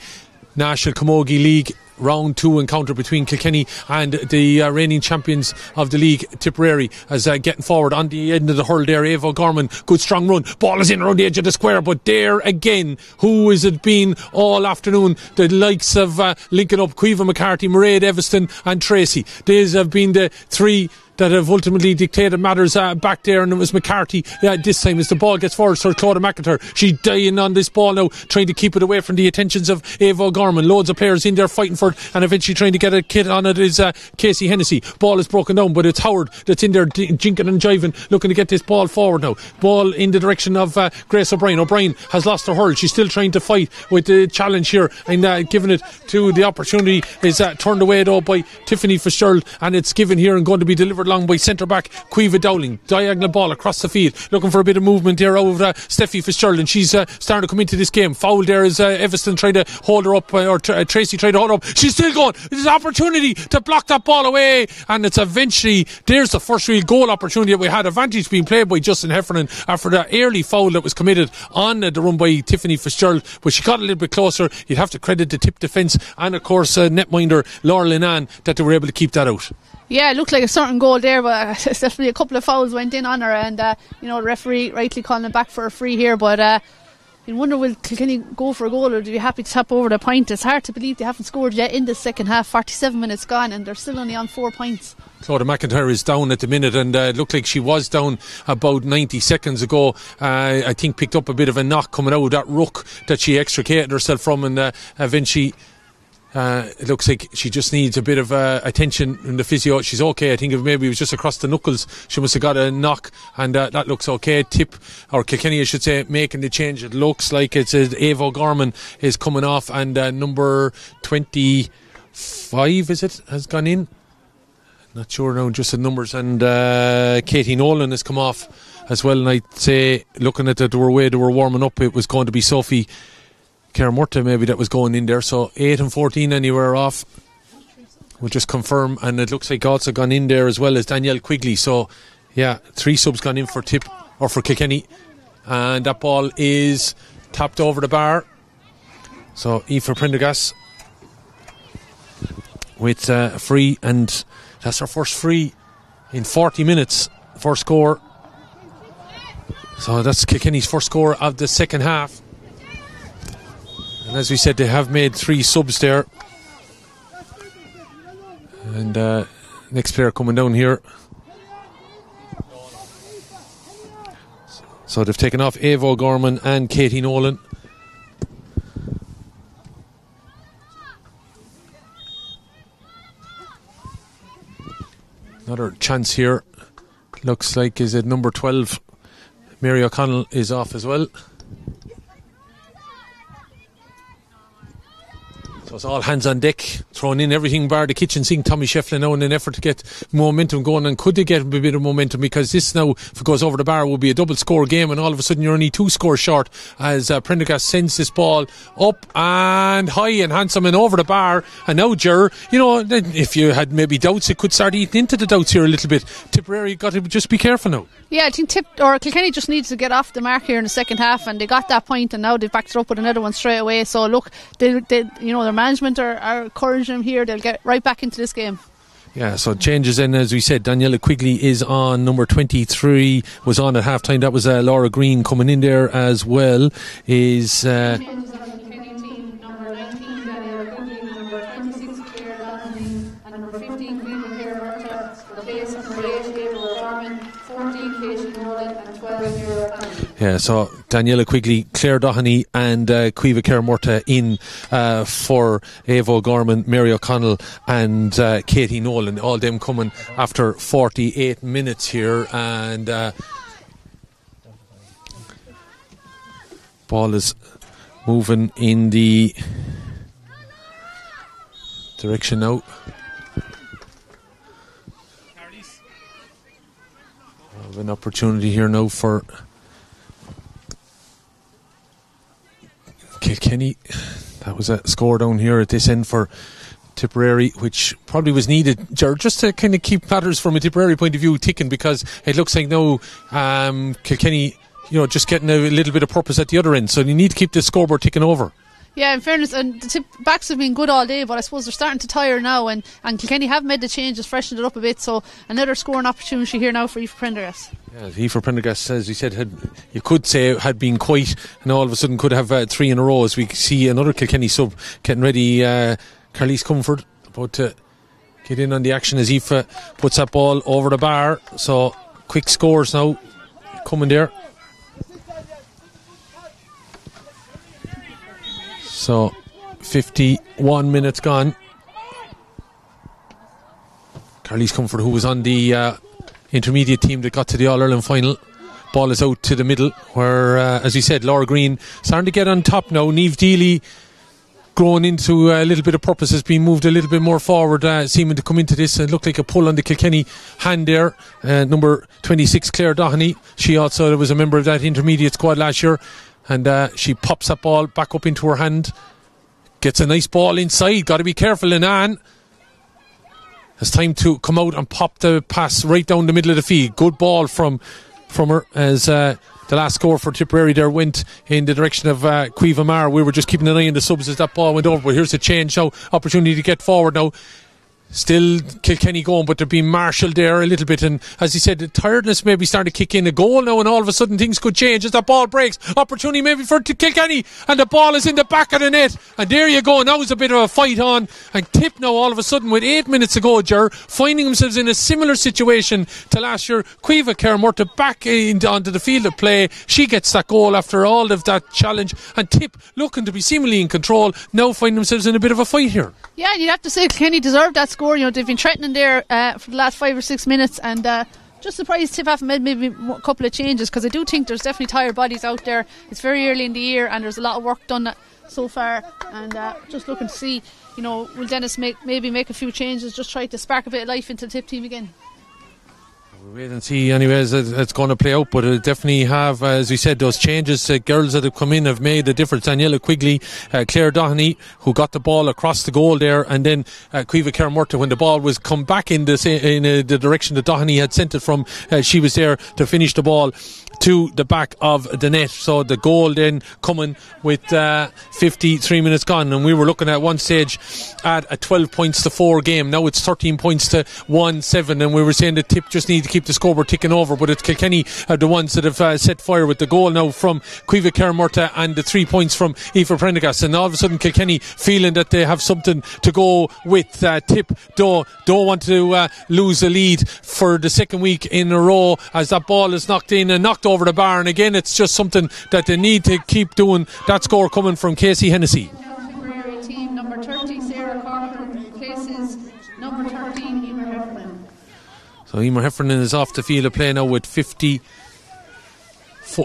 National Camogie League Round 2 encounter between Kilkenny and the reigning champions of the league, Tipperary, as getting forward on the end of the hurl there. Ava Gorman, good strong run, ball is in around the edge of the square, but there again, who is it been all afternoon? The likes of linking up Cueva McCarthy, Mairead Evanston and Tracy. These have been the three that have ultimately dictated matters back there, and it was McCarthy this time as the ball gets forward for Claudia McIntyre. She's dying on this ball now, trying to keep it away from the attentions of Ava O'Gorman. Loads of players in there fighting for it, and eventually trying to get a kid on it is Casey Hennessy. Ball is broken down, but it's Howard that's in there jinking and jiving, looking to get this ball forward now. Ball in the direction of Grace O'Brien. O'Brien has lost her hurl. She's still trying to fight with the challenge here, and giving it to the opportunity is turned away though by Tiffany Fitzgerald, and it's given here and going to be delivered long by centre back Cueva Dowling. Diagonal ball across the field, looking for a bit of movement there out of Steffi Fitzgerald, and she's starting to come into this game. Foul there as Evanston tried to hold her up, or Tracy tried to hold her up. She's still going. There's an opportunity to block that ball away, and it's eventually, there's the first real goal opportunity that we had. Advantage being played by Justin Heffernan after that early foul that was committed on the run by Tiffany Fitzgerald, but she got a little bit closer. You'd have to credit the tip defence and of course netminder Laura Linan that they were able to keep that out. Yeah, it looked like a certain goal there, but definitely a couple of fouls went in on her, and the referee rightly calling it back for a free here. But you wonder, will Kilkenny go for a goal, or do you be happy to tap over the point? It's hard to believe they haven't scored yet in the second half. 47 minutes gone, and they're still only on 4 points. Claudia McIntyre is down at the minute, and it looked like she was down about 90 seconds ago. I think picked up a bit of a knock coming out of that ruck that she extricated herself from, and eventually it looks like she just needs a bit of attention in the physio. She's okay. I think if maybe it was just across the knuckles, she must have got a knock, and that looks okay. Kilkenny I should say, making the change. It looks like it's Ava O'Gorman is coming off, and number 25 is it has gone in. Not sure now, just the numbers, and Katie Nolan has come off as well, and I'd say, looking at the way they were warming up, it was going to be Sophie Kermurta maybe that was going in there. So 8 and 14 anywhere off. We'll just confirm, and it looks like also gone in there as well as Danielle Quigley. So yeah, 3 subs gone in for Kilkenny, and that ball is tapped over the bar. So Aoife Prendergast with a free, and that's her first free in 40 minutes, first score. So that's Kilkenny's first score of the second half. And as we said, they have made 3 subs there. And next player coming down here. So they've taken off Ava O'Gorman and Katie Nolan. Another chance here. Looks like, is it number 12? Mary O'Connell is off as well. So it's all hands on deck, throwing in everything bar the kitchen sink. Tommy Shefflin now in an effort to get momentum going. And could they get a bit of momentum? Because this now, if it goes over the bar, will be a double score game, and all of a sudden you're only 2 scores short as Prendergast sends this ball up and high and handsome and over the bar. And now, Ger, if you had maybe doubts, it could start eating into the doubts here a little bit. Tipperary got to just be careful now. Yeah, I think Kilkenny just needs to get off the mark here in the second half, and they got that point, and now they've backed it up with another one straight away. So look, their management are encouraging them here. They'll get right back into this game. Yeah, so changes in, as we said, Daniela Quigley is on, number 23 was on at half time. That was Laura Green coming in there as well. Is Changes on the Kilkenny team, number 19 Daniela Quigley, number 26 Claire Donnelly, and number 15 Cleveland Claire Murta, replaced number 8 Gabriel Garman, 14 Katie Nolan, and 12 Vera Connolly. yeah, so Daniela Quigley, Claire Doheny and Cueva Kermorta in for Evo Gorman, Mary O'Connell and Katie Nolan, all them coming after 48 minutes here. And ball is moving in the direction now. Have an opportunity here now for Kilkenny. That was a score down here at this end for Tipperary, which probably was needed, just to kind of keep matters from a Tipperary point of view ticking, because it looks like now Kilkenny, just getting a little bit of purpose at the other end. So you need to keep the scoreboard ticking over. Yeah, in fairness, and the backs have been good all day, but I suppose they're starting to tire now, and Kilkenny have made the changes, freshened it up a bit, so another scoring opportunity here now for Aoife Prendergast. Yeah, Aoife Prendergast, as we said, you could say had been quiet, and all of a sudden could have 3 in a row, as we see another Kilkenny sub getting ready. Carlise Comfort about to get in on the action as Aoife puts that ball over the bar. So quick scores now coming there. So 51 minutes gone. Carlise Comfort, who was on the intermediate team that got to the All-Ireland final. Ball is out to the middle where, as we said, Laura Green starting to get on top now. Niamh Deely growing into a little bit of purpose, has been moved a little bit more forward, seeming to come into this. It looked like a pull on the Kilkenny hand there. Number 26 Claire Doheny, she also was a member of that intermediate squad last year, and she pops that ball back up into her hand, gets a nice ball inside. Got to be careful, Linan. It's time to come out and pop the pass right down the middle of the field. Good ball from her, as the last score for Tipperary there went in the direction of Cueva Mar. We were just keeping an eye on the subs as that ball went over, but here's a change now, opportunity to get forward now. Still Kilkenny going, but they're being marshalled there a little bit, and as he said, the tiredness maybe starting to kick in. A goal now, and all of a sudden things could change as that ball breaks. Opportunity maybe for Kilkenny, and the ball is in the back of the net, and there you go. Now it's a bit of a fight on, and Tip now all of a sudden with 8 minutes to go, finding themselves in a similar situation to last year. Cueva Kermorta back onto the field of play. She gets that goal after all of that challenge, and Tip looking to be seemingly in control, now find themselves in a bit of a fight here. Yeah, you'd have to say Kilkenny deserved that score. They've been threatening there for the last 5 or 6 minutes, and just surprised Tip haven't made maybe a couple of changes, because I do think there's definitely tired bodies out there. It's very early in the year, and there's a lot of work done so far, and just looking to see, will Dennis make a few changes, just try to spark a bit of life into the Tip team again. We'll wait and see anyways it's going to play out, but it'll definitely have, as we said, those changes. Girls that have come in have made a difference. Daniela Quigley, Claire Doheny, who got the ball across the goal there, and then Cueva Kermorta, when the ball was come back in the direction that Doheny had sent it from, she was there to finish the ball to the back of the net. So the goal then coming with 53 minutes gone, and we were looking at one stage at a 12 points to 4 game. Now it's 13 points to 1-7, and we were saying that Tip just need to keep the scoreboard ticking over, but it's Kilkenny the ones that have set fire with the goal now from Cueva Kermorta and the 3 points from Aoife Prendergast, and all of a sudden Kilkenny feeling that they have something to go with. Tip don't want to lose a lead for the second week in a row, as that ball is knocked in and knocked over the bar, and again it's just something that they need to keep doing. That score coming from Casey Hennessy. Tipperary team number 30 Sarah Corcoran replaces number 13 Emer Heffernan. So Emer Heffernan is off the field of play now with 50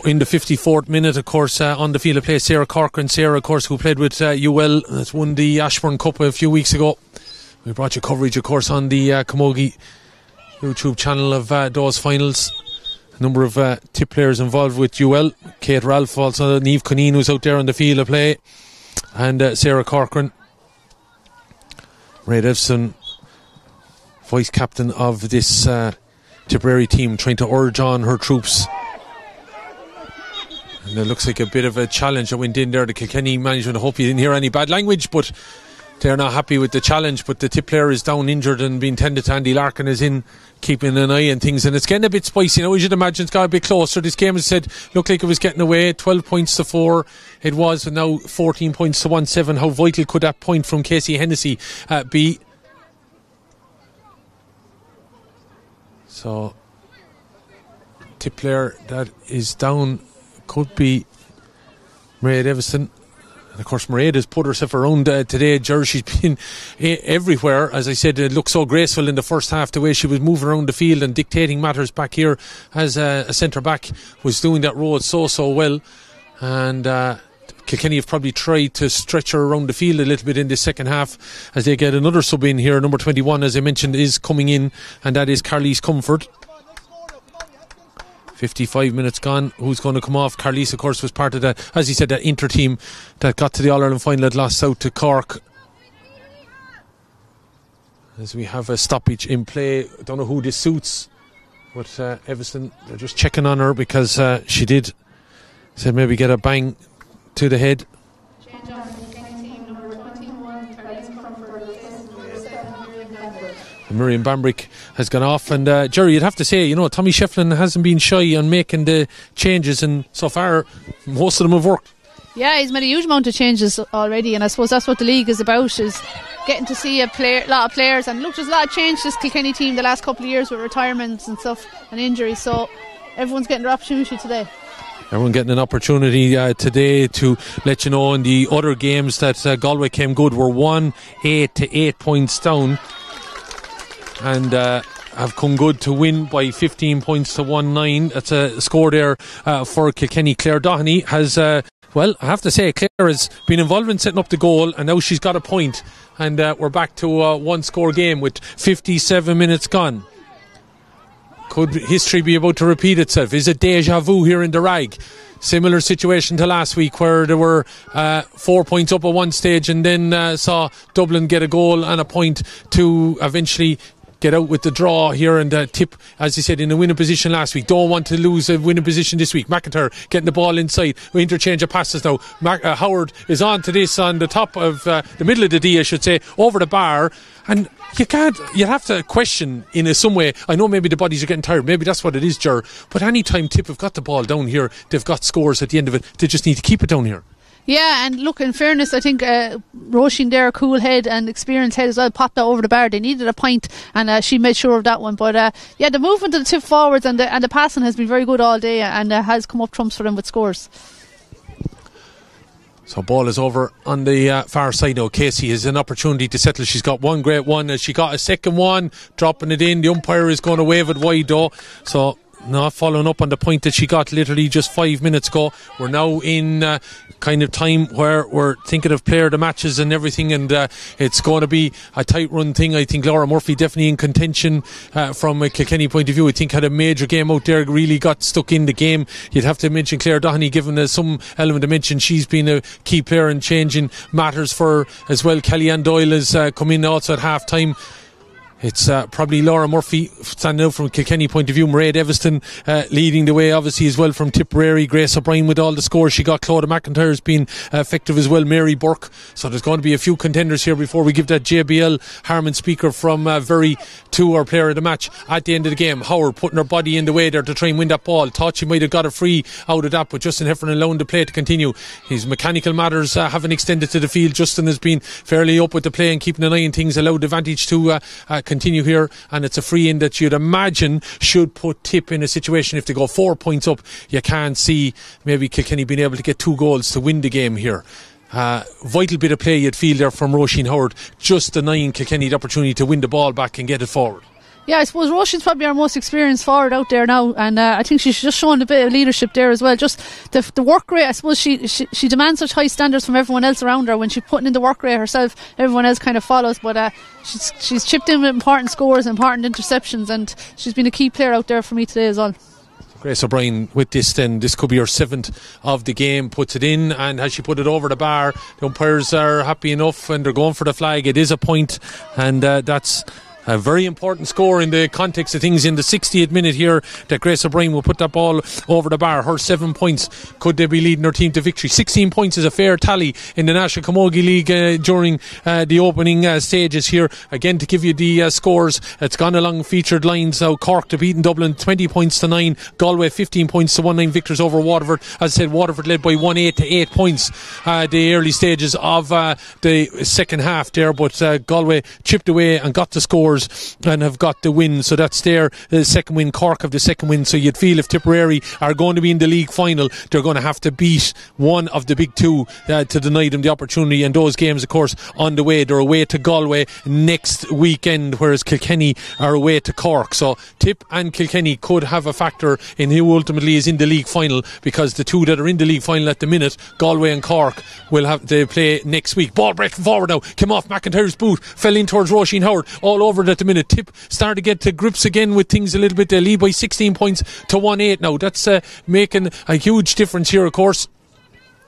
in the 54th minute, of course, on the field of play. Sarah Corcoran, of course, who played with UL, that's won the Ashbourne Cup a few weeks ago. We brought you coverage, of course, on the Camogie YouTube channel of those finals. A number of Tip players involved with UL. Kate Ralph, also Niamh Conneen, who's out there on the field of play, and Sarah Corcoran. Ray Evson, vice captain of this Tipperary team, trying to urge on her troops. And it looks like a bit of a challenge that went in there. The Kilkenny management, I hope you didn't hear any bad language, but they're not happy with the challenge, but the tip player is down injured and being tended to. Andy Larkin is in keeping an eye on things, and it's getting a bit spicy now. As you'd imagine, it's got a bit closer. This game, as I said, looked like it was getting away. 12 points to 4 it was, and now 14 points to 1-7. How vital could that point from Casey Hennessy be? So tip player that is down could be Mairead Eviston. And of course, Mairead has put herself around today. She's been everywhere. As I said, it looked so graceful in the first half, the way she was moving around the field and dictating matters back here as a centre back, was doing that role so well. And Kilkenny have probably tried to stretch her around the field a little bit in the second half as they get another sub in here. Number 21, as I mentioned, is coming in, and that is Carlise Comfort. 55 minutes gone. Who's going to come off? Carlise, of course, was part of that, as he said, that Inter team that got to the All-Ireland final, had lost out to Cork. As we have a stoppage in play. I don't know who this suits, but Eviston, they're just checking on her because she did, said maybe get a bang to the head. Miriam Bambrick has gone off, and Jerry, you'd have to say, Tommy Shefflin hasn't been shy on making the changes, and so far most of them have worked. Yeah, he's made a huge amount of changes already, and I suppose that's what the league is about, is getting to see a lot of players. And look, there's a lot of change to this Kilkenny team the last couple of years with retirements and stuff and injuries, so everyone's getting their opportunity today. Everyone getting an opportunity today to let you know in the other games that Galway came good. Were 1-8 to 8 points down, and have come good to win by 15 points to 1-9. That's a score there for Kilkenny. Claire Doheny has, well, I have to say, Claire has been involved in setting up the goal, and now she's got a point, and we're back to a one-score game with 57 minutes gone. Could history be about to repeat itself? Is it deja vu here in the Ragg? Similar situation to last week, where there were 4 points up at one stage, and then saw Dublin get a goal and a point to eventually get out with the draw here, and Tip, as you said, in a winning position last week. Don't want to lose a winning position this week. McIntyre getting the ball inside. We interchange of passes now. Howard is on to this on the top of the middle of the D, I should say, over the bar. And you have to question in some way. I know maybe the bodies are getting tired, maybe that's what it is, Ger, but any time Tip have got the ball down here, they've got scores at the end of it. They just need to keep it down here. Yeah, and look, in fairness, I think Roisin there, cool head and experienced head as well, popped that over the bar. They needed a point, and she made sure of that one. But yeah, the movement of the tip forwards and the passing has been very good all day, and has come up trumps for them with scores. So ball is over on the far side now. Casey has an opportunity to settle. She's got one great one, and she got a second one, dropping it in. The umpire is going to wave it wide though, so not following up on the point that she got literally just 5 minutes ago. We're now in kind of time where we're thinking of player the matches and everything, and it's going to be a tight run thing. I think Laura Murphy definitely in contention from a Kilkenny point of view. I think had a major game out there, really got stuck in the game. You'd have to mention Claire Doheny, given some element of mention. She's been a key player in changing matters for as well. Kellyanne Doyle has come in also at half time. It's probably Laura Murphy standing out from Kilkenny point of view. Mairead Eviston leading the way obviously as well from Tipperary. Grace O'Brien with all the scores she got. Claudia McIntyre has been effective as well. Mary Burke. So there's going to be a few contenders here before we give that JBL Harmon speaker from Very to our player of the match at the end of the game. Howard putting her body in the way there to try and win that ball. Thought she might have got a free out of that, but Justin Heffernan allowing the play to continue. His mechanical matters haven't extended to the field. Justin has been fairly up with the play and keeping an eye on things, allowed the advantage to continue here, and it's a free in that you'd imagine should put Tip in a situation, if they go 4 points up, you can't see maybe Kilkenny being able to get 2 goals to win the game here. Vital bit of play you'd feel there from Roisin Howard, just denying Kilkenny the opportunity to win the ball back and get it forward. Yeah, I suppose Roisin's probably our most experienced forward out there now, and I think she's just shown a bit of leadership there as well. Just the work rate, I suppose she demands such high standards from everyone else around her. When she's putting in the work rate herself, everyone else kind of follows, but she's chipped in with important scores, important interceptions, and she's been a key player out there for me today as well. Grace O'Brien with this then, this could be her 7th of the game, puts it in, and as she put it over the bar, the umpires are happy enough and they're going for the flag. It is a point, and that's A very important score in the context of things in the 60th minute here that Grace O'Brien will put that ball over the bar. Her 7 points. Could they be leading her team to victory? 16 points is a fair tally in the National Camogie League during the opening stages here. Again, to give you the scores, it's gone along featured lines now. Cork to beaten Dublin 20 points to 9. Galway 15 points to 1-9 victors over Waterford. As I said, Waterford led by 1-8 to 8 points the early stages of the second half there, but Galway chipped away and got the scores and have got the win, so that's their second win. Cork have the second win, so you'd feel if Tipperary are going to be in the league final, they're going to have to beat one of the big two to deny them the opportunity, and those games of course on the way. They're away to Galway next weekend, whereas Kilkenny are away to Cork, so Tip and Kilkenny could have a factor in who ultimately is in the league final, because the two that are in the league final at the minute, Galway and Cork, will have to play next week. Ball breaking forward now, came off McIntyre's boot, fell in towards Roisin Howard, all over at the minute. Tip started to get to grips again with things a little bit. They lead by 16 points to 1-8 now. That's making a huge difference here, of course,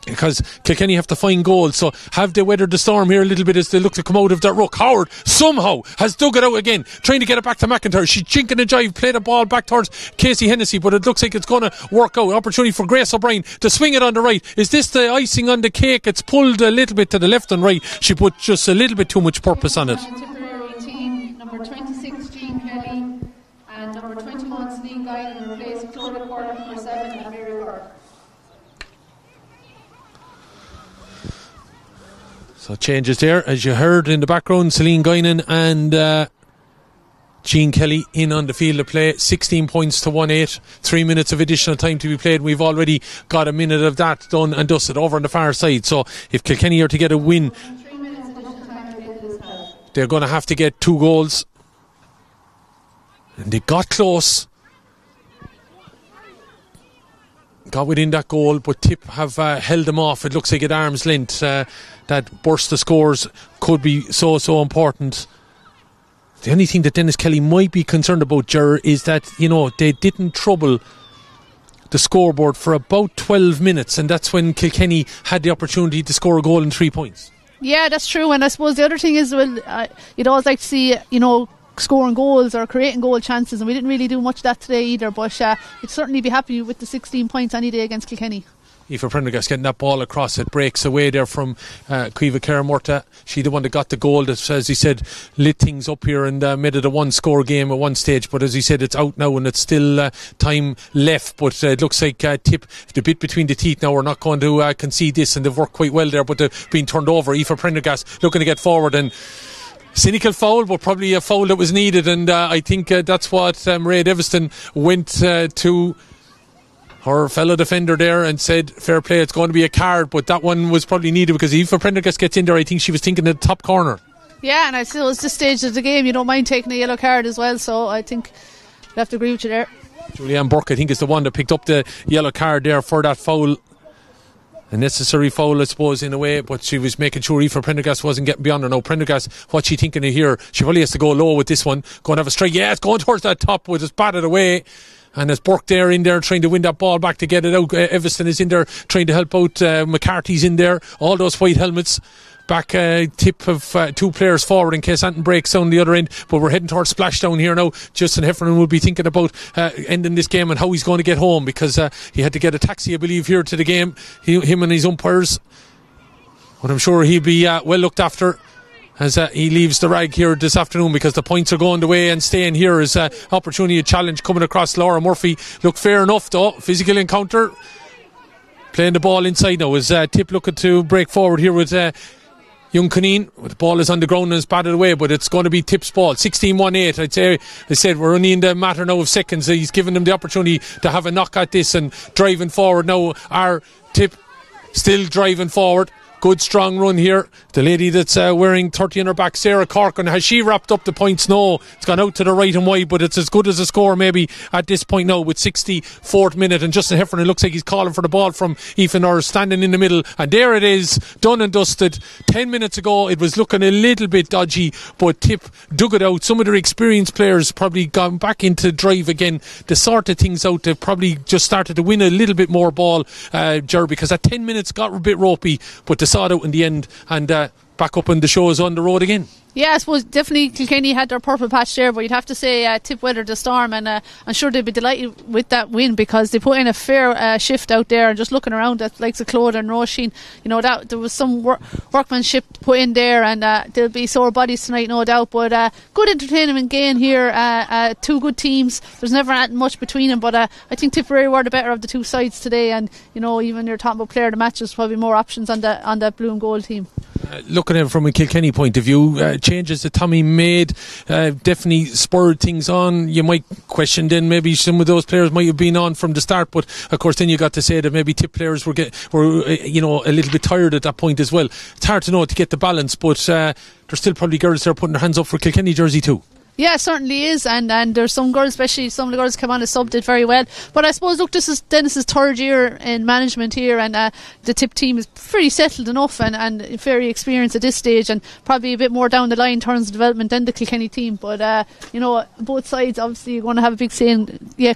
because Kilkenny have to find goals. So have they weathered the storm here a little bit as they look to come out of that ruck? Howard somehow has dug it out again, trying to get it back to McIntyre. She's chinking a jive, play the ball back towards Casey Hennessy, but it looks like it's going to work out. Opportunity for Grace O'Brien to swing it on the right. Is this the icing on the cake? It's pulled a little bit to the left and right. She put just a little bit too much purpose on it. Tipperary team, number 26 Jean Kelly and number 21 Celine Guy in replace of Claudia Cork, number 7 and Mary Cork. So changes there, as you heard in the background. Celine Guinan and Jean Kelly in on the field of play. 16 points to 1-8. 3 minutes of additional time to be played. We've already got a minute of that done and dusted over on the far side. So if Kilkenny are to get a win, 3 minutes additional time to get this half. they're going to have to get 2 goals. And they got close. Got within that goal, but Tip have held them off. It looks like at arm's length. That burst of scores could be so important. The only thing that Dennis Kelly might be concerned about, Ger, is that, you know, they didn't trouble the scoreboard for about 12 minutes, and that's when Kilkenny had the opportunity to score a goal in 3 points. Yeah, that's true. And I suppose the other thing is, well, you'd always like to see, you know, scoring goals or creating goal chances, and we didn't really do much of that today either, but you'd certainly be happy with the 16 points any day against Kilkenny. Aoife Prendergast getting that ball across, it breaks away there from Caoimhe Kerr-Murta. She the one that got the goal that, as he said, lit things up here and made it a 1-score game at one stage, but as he said, it's out now and it's still time left, but it looks like Tip, the bit between the teeth now, we're not going to concede this, and they've worked quite well there, but they've been turned over. Aoife Prendergast looking to get forward, and cynical foul, but probably a foul that was needed, and I think that's what Mairead Eviston went to her fellow defender there and said, fair play, it's going to be a card, but that one was probably needed because Aoife Prendergast gets in there. I think she was thinking the top corner. Yeah, and I feel it's this stage of the game, you don't mind taking a yellow card as well, so I think I have to agree with you there. Julianne Burke, I think, is the one that picked up the yellow card there for that foul. A necessary foul, I suppose, in a way, but she was making sure Aoife Prendergast wasn't getting beyond her. Now Prendergast, what's she thinking of here? She probably has to go low with this one. Going to have a strike. Yeah, it's going towards that top, but it's batted away. And there's Burke there in there trying to win that ball back to get it out. Eviston is in there trying to help out. McCarthy's in there. All those white helmets. Back Tip of 2 players forward in case Anton breaks on the other end, but we're heading towards splashdown here now. Justin Heffernan will be thinking about ending this game and how he's going to get home, because he had to get a taxi, I believe, here to the game, him and his umpires, but I'm sure he'll be well looked after as he leaves the Ragg here this afternoon, because the points are going the way and staying here. Is opportunity, a challenge coming across. Laura Murphy looked fair enough though. Physical encounter, playing the ball inside now as Tip looking to break forward here with Young Conneen. The ball is on the ground and it's batted away, but it's going to be Tip's ball. 16-1-8. I'd say, I said, we're only in the matter now of seconds. He's given them the opportunity to have a knock at this and driving forward now. Our Tip still driving forward. Good strong run here. The lady that's wearing 30 on her back, Sarah Corcoran, has she wrapped up the points? No, it's gone out to the right and wide, but it's as good as a score maybe at this point now with 64th minute, and Justin Heffernan looks like he's calling for the ball from Aoife Norris, standing in the middle, and there it is, done and dusted. 10 minutes ago it was looking a little bit dodgy, but Tip dug it out. Some of their experienced players probably gone back into drive again to sort of things out. They've probably just started to win a little bit more ball, Ger, because that 10 minutes got a bit ropey, but they saw it out in the end, and back up on the shows on the road again. Yeah, I suppose definitely Kilkenny had their purple patch there, but you'd have to say Tip weathered the storm, and I'm sure they'd be delighted with that win because they put in a fair shift out there. And just looking around at likes of Claude and Roisin, that there was some workmanship put in there, and there'll be sore bodies tonight, no doubt. But good entertainment game here. Two good teams. There's never much between them, but I think Tipperary were the better of the two sides today. And even you're talking about player of the match, there's probably more options on the blue and gold team. Looking at it from a Kilkenny point of view, changes that Tommy made definitely spurred things on. You might question then maybe some of those players might have been on from the start, but of course then you got to say that maybe Tip players were a little bit tired at that point as well. It's hard to know to get the balance, but there's still probably girls there putting their hands up for Kilkenny jersey too. Yeah, it certainly is, and there's some girls, especially some of the girls come on as sub, did very well. But I suppose, look, this is Dennis's third year in management here, and the Tip team is pretty settled enough and very experienced at this stage, and probably a bit more down the line in terms of development than the Kilkenny team. But both sides obviously are going to have a big say in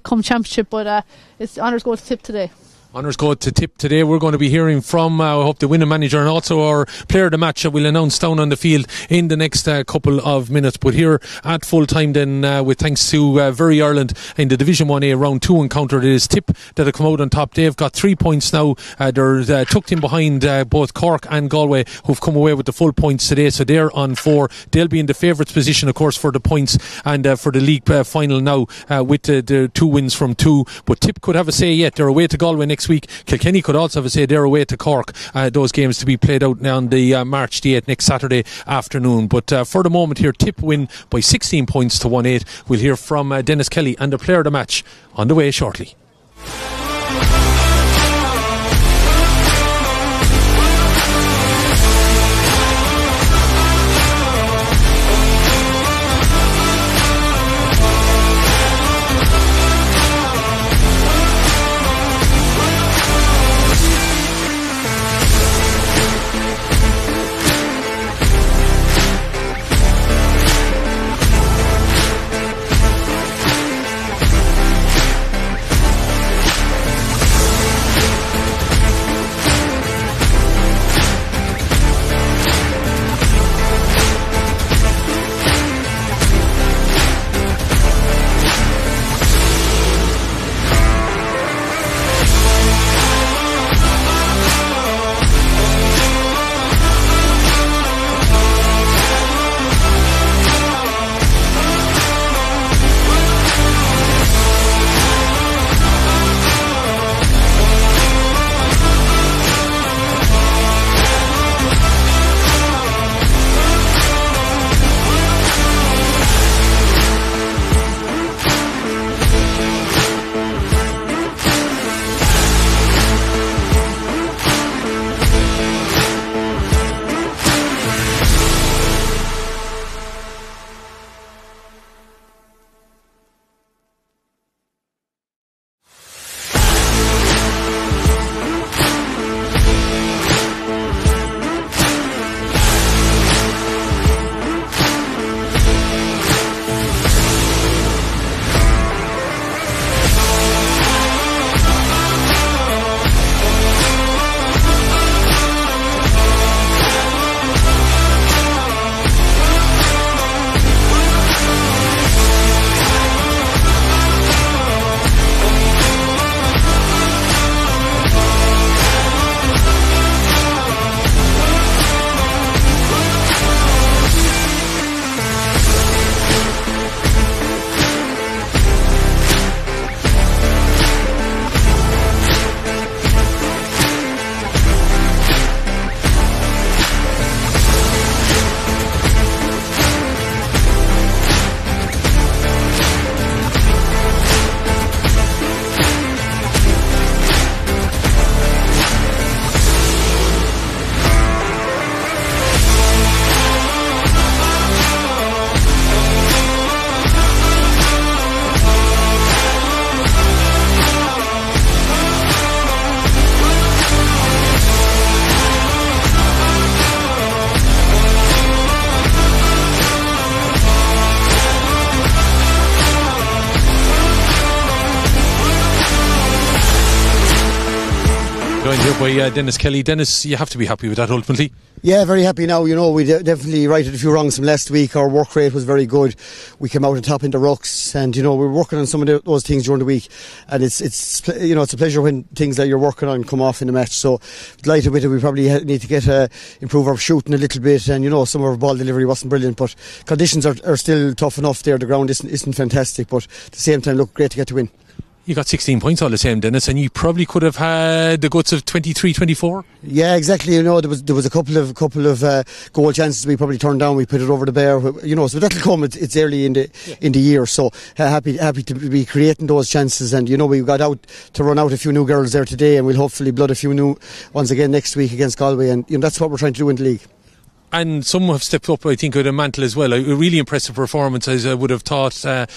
come championship, but it's honours go to Tip today. Honours go to Tip today. We're going to be hearing from, I hope, the winning manager and also our player of the match that we'll announce down on the field in the next couple of minutes. But here at full time then, with thanks to Very Ireland in the Division 1A round 2 encounter, it is Tip that have come out on top. They've got 3 points now. They're tucked in behind both Cork and Galway, who've come away with the full points today, so they're on 4. They'll be in the favourites position, of course, for the points and for the league final now with the 2 wins from 2. But Tip could have a say yet. They're away to Galway next week. Kilkenny could also have a say. They're away to Cork. Those games to be played out on the March the 8th, next Saturday afternoon. But for the moment here, Tip win by 16 points to 1-8. We'll hear from Dennis Kelly and the player of the match on the way shortly. joined here by Dennis Kelly. Dennis, you have to be happy with that ultimately. Yeah, very happy now. We definitely righted a few wrongs from last week. Our work rate was very good. We came out on top in the rucks, and we were working on some of those things during the week. And it's a pleasure when things that you're working on come off in the match. So delighted with it. We probably need to improve our shooting a little bit, and some of our ball delivery wasn't brilliant, but conditions are still tough enough there. The ground isn't fantastic, but at the same time, look, great to get the win. You got 16 points all the same, Dennis, and you probably could have had the guts of 23-24. Yeah, exactly. There was a couple of goal chances we probably turned down. We put it over the bar. So that'll come. It's early in the year, so happy to be creating those chances. And we got out to run out a few new girls there today, and we'll hopefully blood a few new ones again next week against Galway. And that's what we're trying to do in the league. And some have stepped up, I think, with a mantle as well. A really impressive performance, as I would have thought, at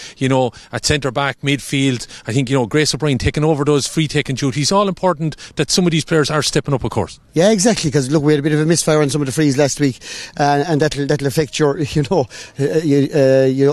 centre-back, midfield. I think, Grace O'Brien taking over those free-taking duties. All important that some of these players are stepping up, of course. Yeah, exactly, because, look, we had a bit of a misfire on some of the frees last week, and that'll affect your,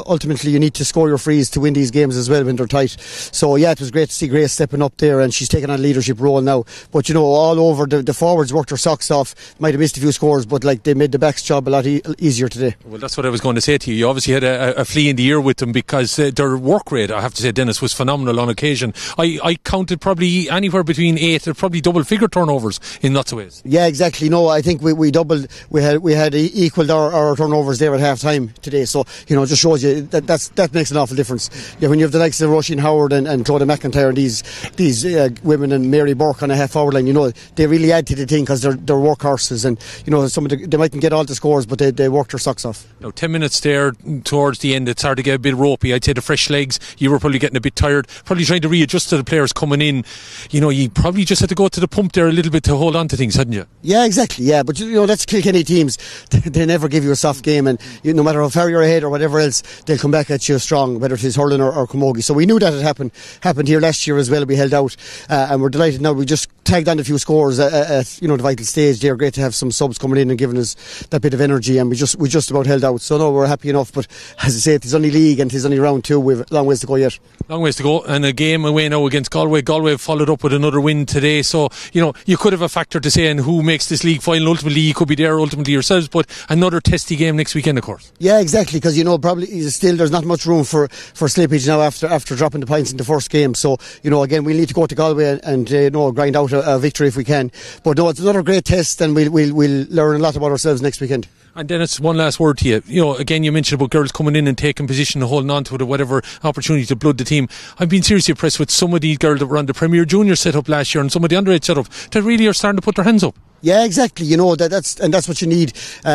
ultimately you need to score your frees to win these games as well when they're tight. So, yeah, it was great to see Grace stepping up there, and she's taking on a leadership role now. But, all over, the forwards worked their socks off. Might have missed a few scores, but, they made the back's job a lot easier today. Well, that's what I was going to say to you. You obviously had a flea in the ear with them, because their work rate, I have to say, Dennis, was phenomenal on occasion. I counted probably anywhere between 8 to probably double-figure turnovers in lots of ways. Yeah, exactly. No, I think we doubled. We had equalled our turnovers there at half time today. So it just shows you that makes an awful difference. Yeah, when you have the likes of Roisin Howard and Claudia McIntyre and these women and Mary Burke on a half-hour line, they really add to the thing, because they're workhorses, and they mightn't get all the scores, but they worked their socks off. Now 10 minutes there towards the end, it started to get a bit ropey. I'd say the fresh legs, you were probably getting a bit tired, probably trying to readjust to the players coming in. You probably just had to go to the pump there a little bit to hold on to things, hadn't you? Yeah, exactly. Yeah, but that's Kilkenny teams. They never give you a soft game, and no matter how far you're ahead or whatever else, they'll come back at you strong, whether it is hurling or camogie. So we knew that it happened here last year as well. We held out, and we're delighted now. We just tagged on a few scores at the vital stage there. Great to have some subs coming in and giving us that bit of energy, and we just about held out. So no, we're happy enough, but as I say, it's only league and it's only round 2. We've a long ways to go yet. Long ways to go, and a game away now against Galway. Galway followed up with another win today, so you could have a factor to say in who makes this league final. Ultimately you could be there, ultimately yourselves, but another testy game next weekend, of course. Yeah, exactly, because probably still there's not much room for slippage now after dropping the points in the first game. So again, we'll need to go to Galway and grind out a victory if we can. But no, it's another great test, and we'll learn a lot about ourselves next weekend. And Dennis, one last word to you. Again, you mentioned about girls coming in and taking position and holding on to it, or whatever opportunity to blood the team. I've been seriously impressed with some of these girls that were on the Premier Junior setup last year and some of the underage setup that really are starting to put their hands up. Yeah, exactly. That's what you need.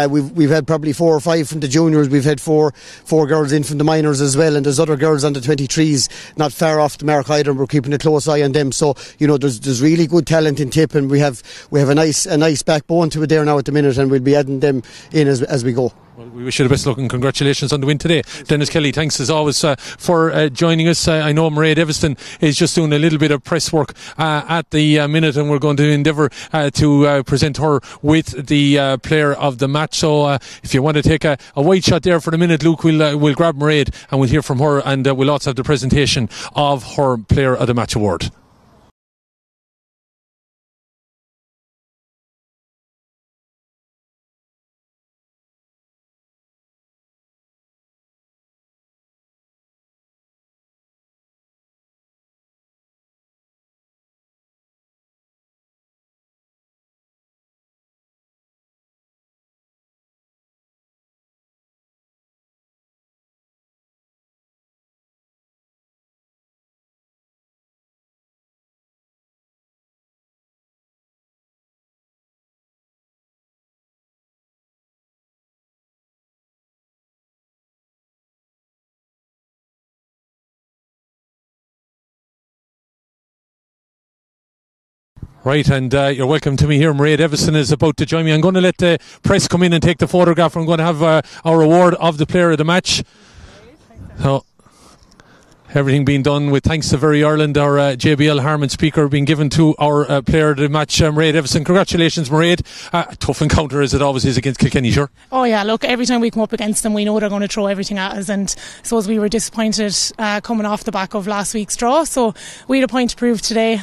We've had probably 4 or 5 from the juniors. We've had four girls in from the minors as well, and there's other girls on the 23s not far off the mark either. We're keeping a close eye on them. So there's really good talent in Tip, and we have a nice backbone to it there now at the minute, and we'll be adding them in as we go. Well, we wish you the best luck and congratulations on the win today. Dennis Kelly, thanks as always for joining us. I know Mairead Evanston is just doing a little bit of press work at the minute, and we're going to endeavour to present her with the player of the match. So if you want to take a wide shot there for the minute, Luke, we'll grab Mairead and we'll hear from her, and we'll also have the presentation of her player of the match award. Right, and you're welcome to me here. Mairead Evanston is about to join me. I'm going to let the press come in and take the photograph. I'm going to have our award of the player of the match. So, everything being done with thanks to Very Ireland. Our JBL Harman speaker being given to our player of the match, Mairead Evanston. Congratulations, Mairead. Tough encounter as it always is against Kilkenny, sure. Oh yeah, look, every time we come up against them, we know they're going to throw everything at us, and I suppose we were disappointed coming off the back of last week's draw, so we had a point to prove today.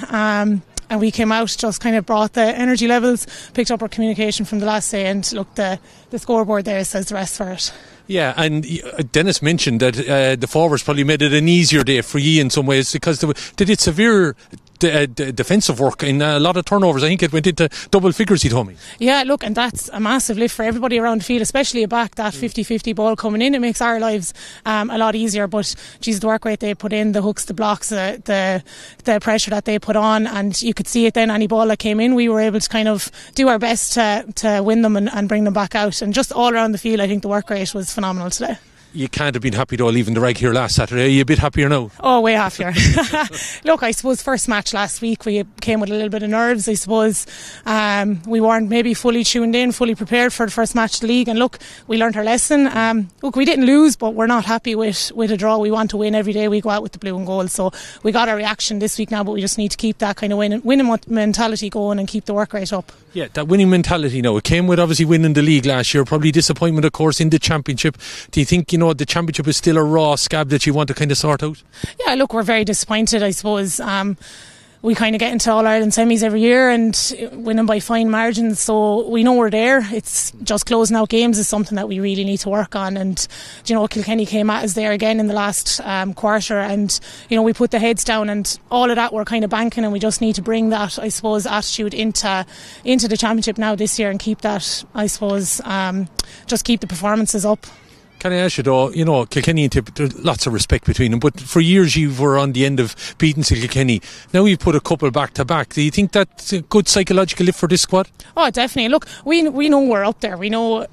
and we came out, just kind of brought the energy levels, picked up our communication from the last day, and look, the scoreboard there says the rest for it. Yeah, and Dennis mentioned that the forwards probably made it an easier day for you in some ways because they did severe defensive work in a lot of turnovers. I think it went into double figures, he told me. Yeah, look, and that's a massive lift for everybody around the field, especially a back, that 50-50 ball coming in. It makes our lives a lot easier, but geez, the work rate they put in, the hooks, the blocks, the pressure that they put on, and you could see it then, any ball that came in, we were able to kind of do our best to win them and bring them back out. And just all around the field, I think the work rate was phenomenal today. You can't have been happy though leaving the Ragg here last Saturday. Are you a bit happier now? Oh, way happier. Look, I suppose first match last week we came with a little bit of nerves. I suppose we weren't maybe fully tuned in, fully prepared for the first match of the league, and look, we learnt our lesson. Look, we didn't lose, but we're not happy with a draw. We want to win every day. We go out with the blue and gold, so we got our reaction this week now, but we just need to keep that kind of winning mentality going and keep the work rate up. Yeah, that winning mentality now, it came with obviously winning the league last year, probably disappointment of course in the championship. Do you think, the championship is still a raw scab that you want to kind of sort out? Yeah, look, we're very disappointed, I suppose. We kind of get into All-Ireland semis every year and winning by fine margins, so we know we're there. It's just closing out games is something that we really need to work on, and Kilkenny came at us there again in the last quarter, and we put the heads down, and all of that we're kind of banking, and we just need to bring that, I suppose, attitude into the championship now this year and keep that, I suppose, just keep the performances up. Can I ask you though, Kilkenny and Tip, there's lots of respect between them, but for years you were on the end of beating Kilkenny. Now you've put a couple back to back. Do you think that's a good psychological lift for this squad? Oh, definitely. Look, we know we're up there. We know,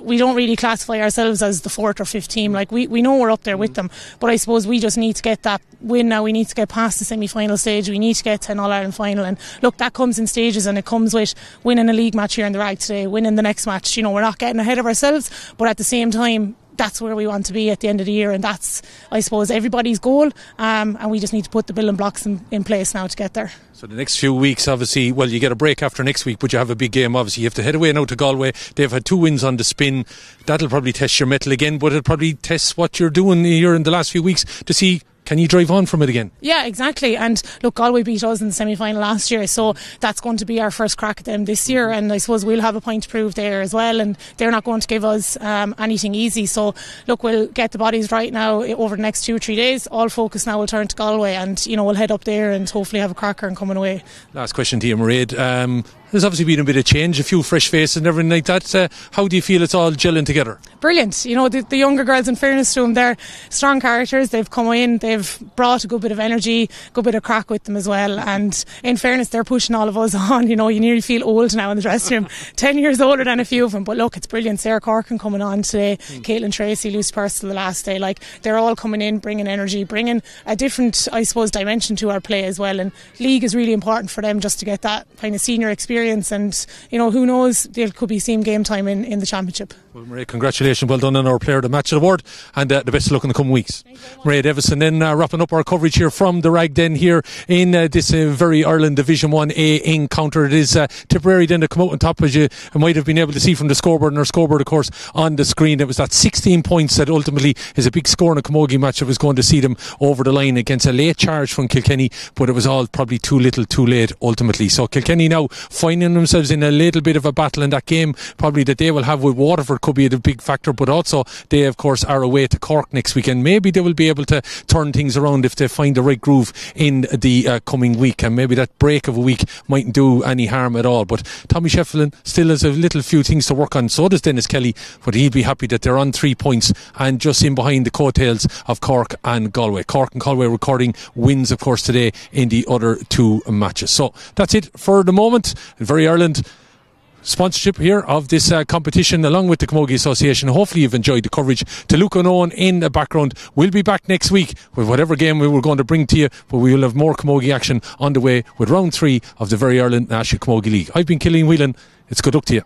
we don't really classify ourselves as the fourth or fifth team. We know we're up there with them, but I suppose we just need to get that win now. We need to get past the semi-final stage. We need to get to an All-Ireland final, and look, that comes in stages, and it comes with winning a league match here in the Ragg today, winning the next match. We're not getting ahead of ourselves, but at the same time, that's where we want to be at the end of the year, and that's, I suppose, everybody's goal, and we just need to put the building blocks in place now to get there. So the next few weeks, obviously, well, you get a break after next week, but you have a big game. Obviously you have to head away now to Galway. They've had 2 wins on the spin. That'll probably test your mettle again, but it'll probably test what you're doing here in the last few weeks to see, can you drive on from it again? Yeah, exactly. And look, Galway beat us in the semi-final last year, so that's going to be our first crack at them this year, and I suppose we'll have a point to prove there as well, and they're not going to give us anything easy. So look, we'll get the bodies right now over the next 2 or 3 days. All focus now will turn to Galway, and we'll head up there and hopefully have a cracker and coming away. Last question to you, Mairead. There's obviously been a bit of change, a few fresh faces and everything like that. How do you feel it's all gelling together? Brilliant. The younger girls, in fairness to them, they're strong characters. They've come in, they've brought a good bit of energy, good bit of crack with them as well, and in fairness, they're pushing all of us on. You nearly feel old now in the dressing room. 10 years older than a few of them, but look, it's brilliant. Sarah Corkin coming on today, Caitlin Tracy, Lucy Purcell the last day. They're all coming in, bringing energy, bringing a different, I suppose, dimension to our play as well, and league is really important for them just to get that kind of senior experience, and who knows, there could be same game time in the championship. Well, Mairead, congratulations, well done on our Player of the Match award, and the best of luck in the coming weeks. Mairead Evison then wrapping up our coverage here from the Ragg Den here in this Very Ireland Division 1A encounter. It is Tipperary then to come out on top, as you might have been able to see from the scoreboard, and our scoreboard of course on the screen. It was that 16 points that ultimately is a big score in a camogie match that was going to see them over the line against a late charge from Kilkenny, but it was all probably too little too late ultimately. So Kilkenny now finding themselves in a little bit of a battle in that game probably that they will have with Waterford could be a big factor, but also they of course are away to Cork next weekend. Maybe they will be able to turn things around if they find the right groove in the coming week, and maybe that break of a week mightn't do any harm at all. But Tommy Shefflin still has a little few things to work on, so does Dennis Kelly, but he'll be happy that they're on 3 points and just in behind the coattails of Cork and Galway. Cork and Galway recording wins of course today in the other 2 matches. So that's it for the moment. Very Ireland sponsorship here of this competition along with the Camogie Association. Hopefully you've enjoyed the coverage. To Luke and Owen in the background. We'll be back next week with whatever game we were going to bring to you, but we will have more camogie action on the way with round 3 of the Very Ireland National Camogie League. I've been Killian Whelan. It's good luck to you.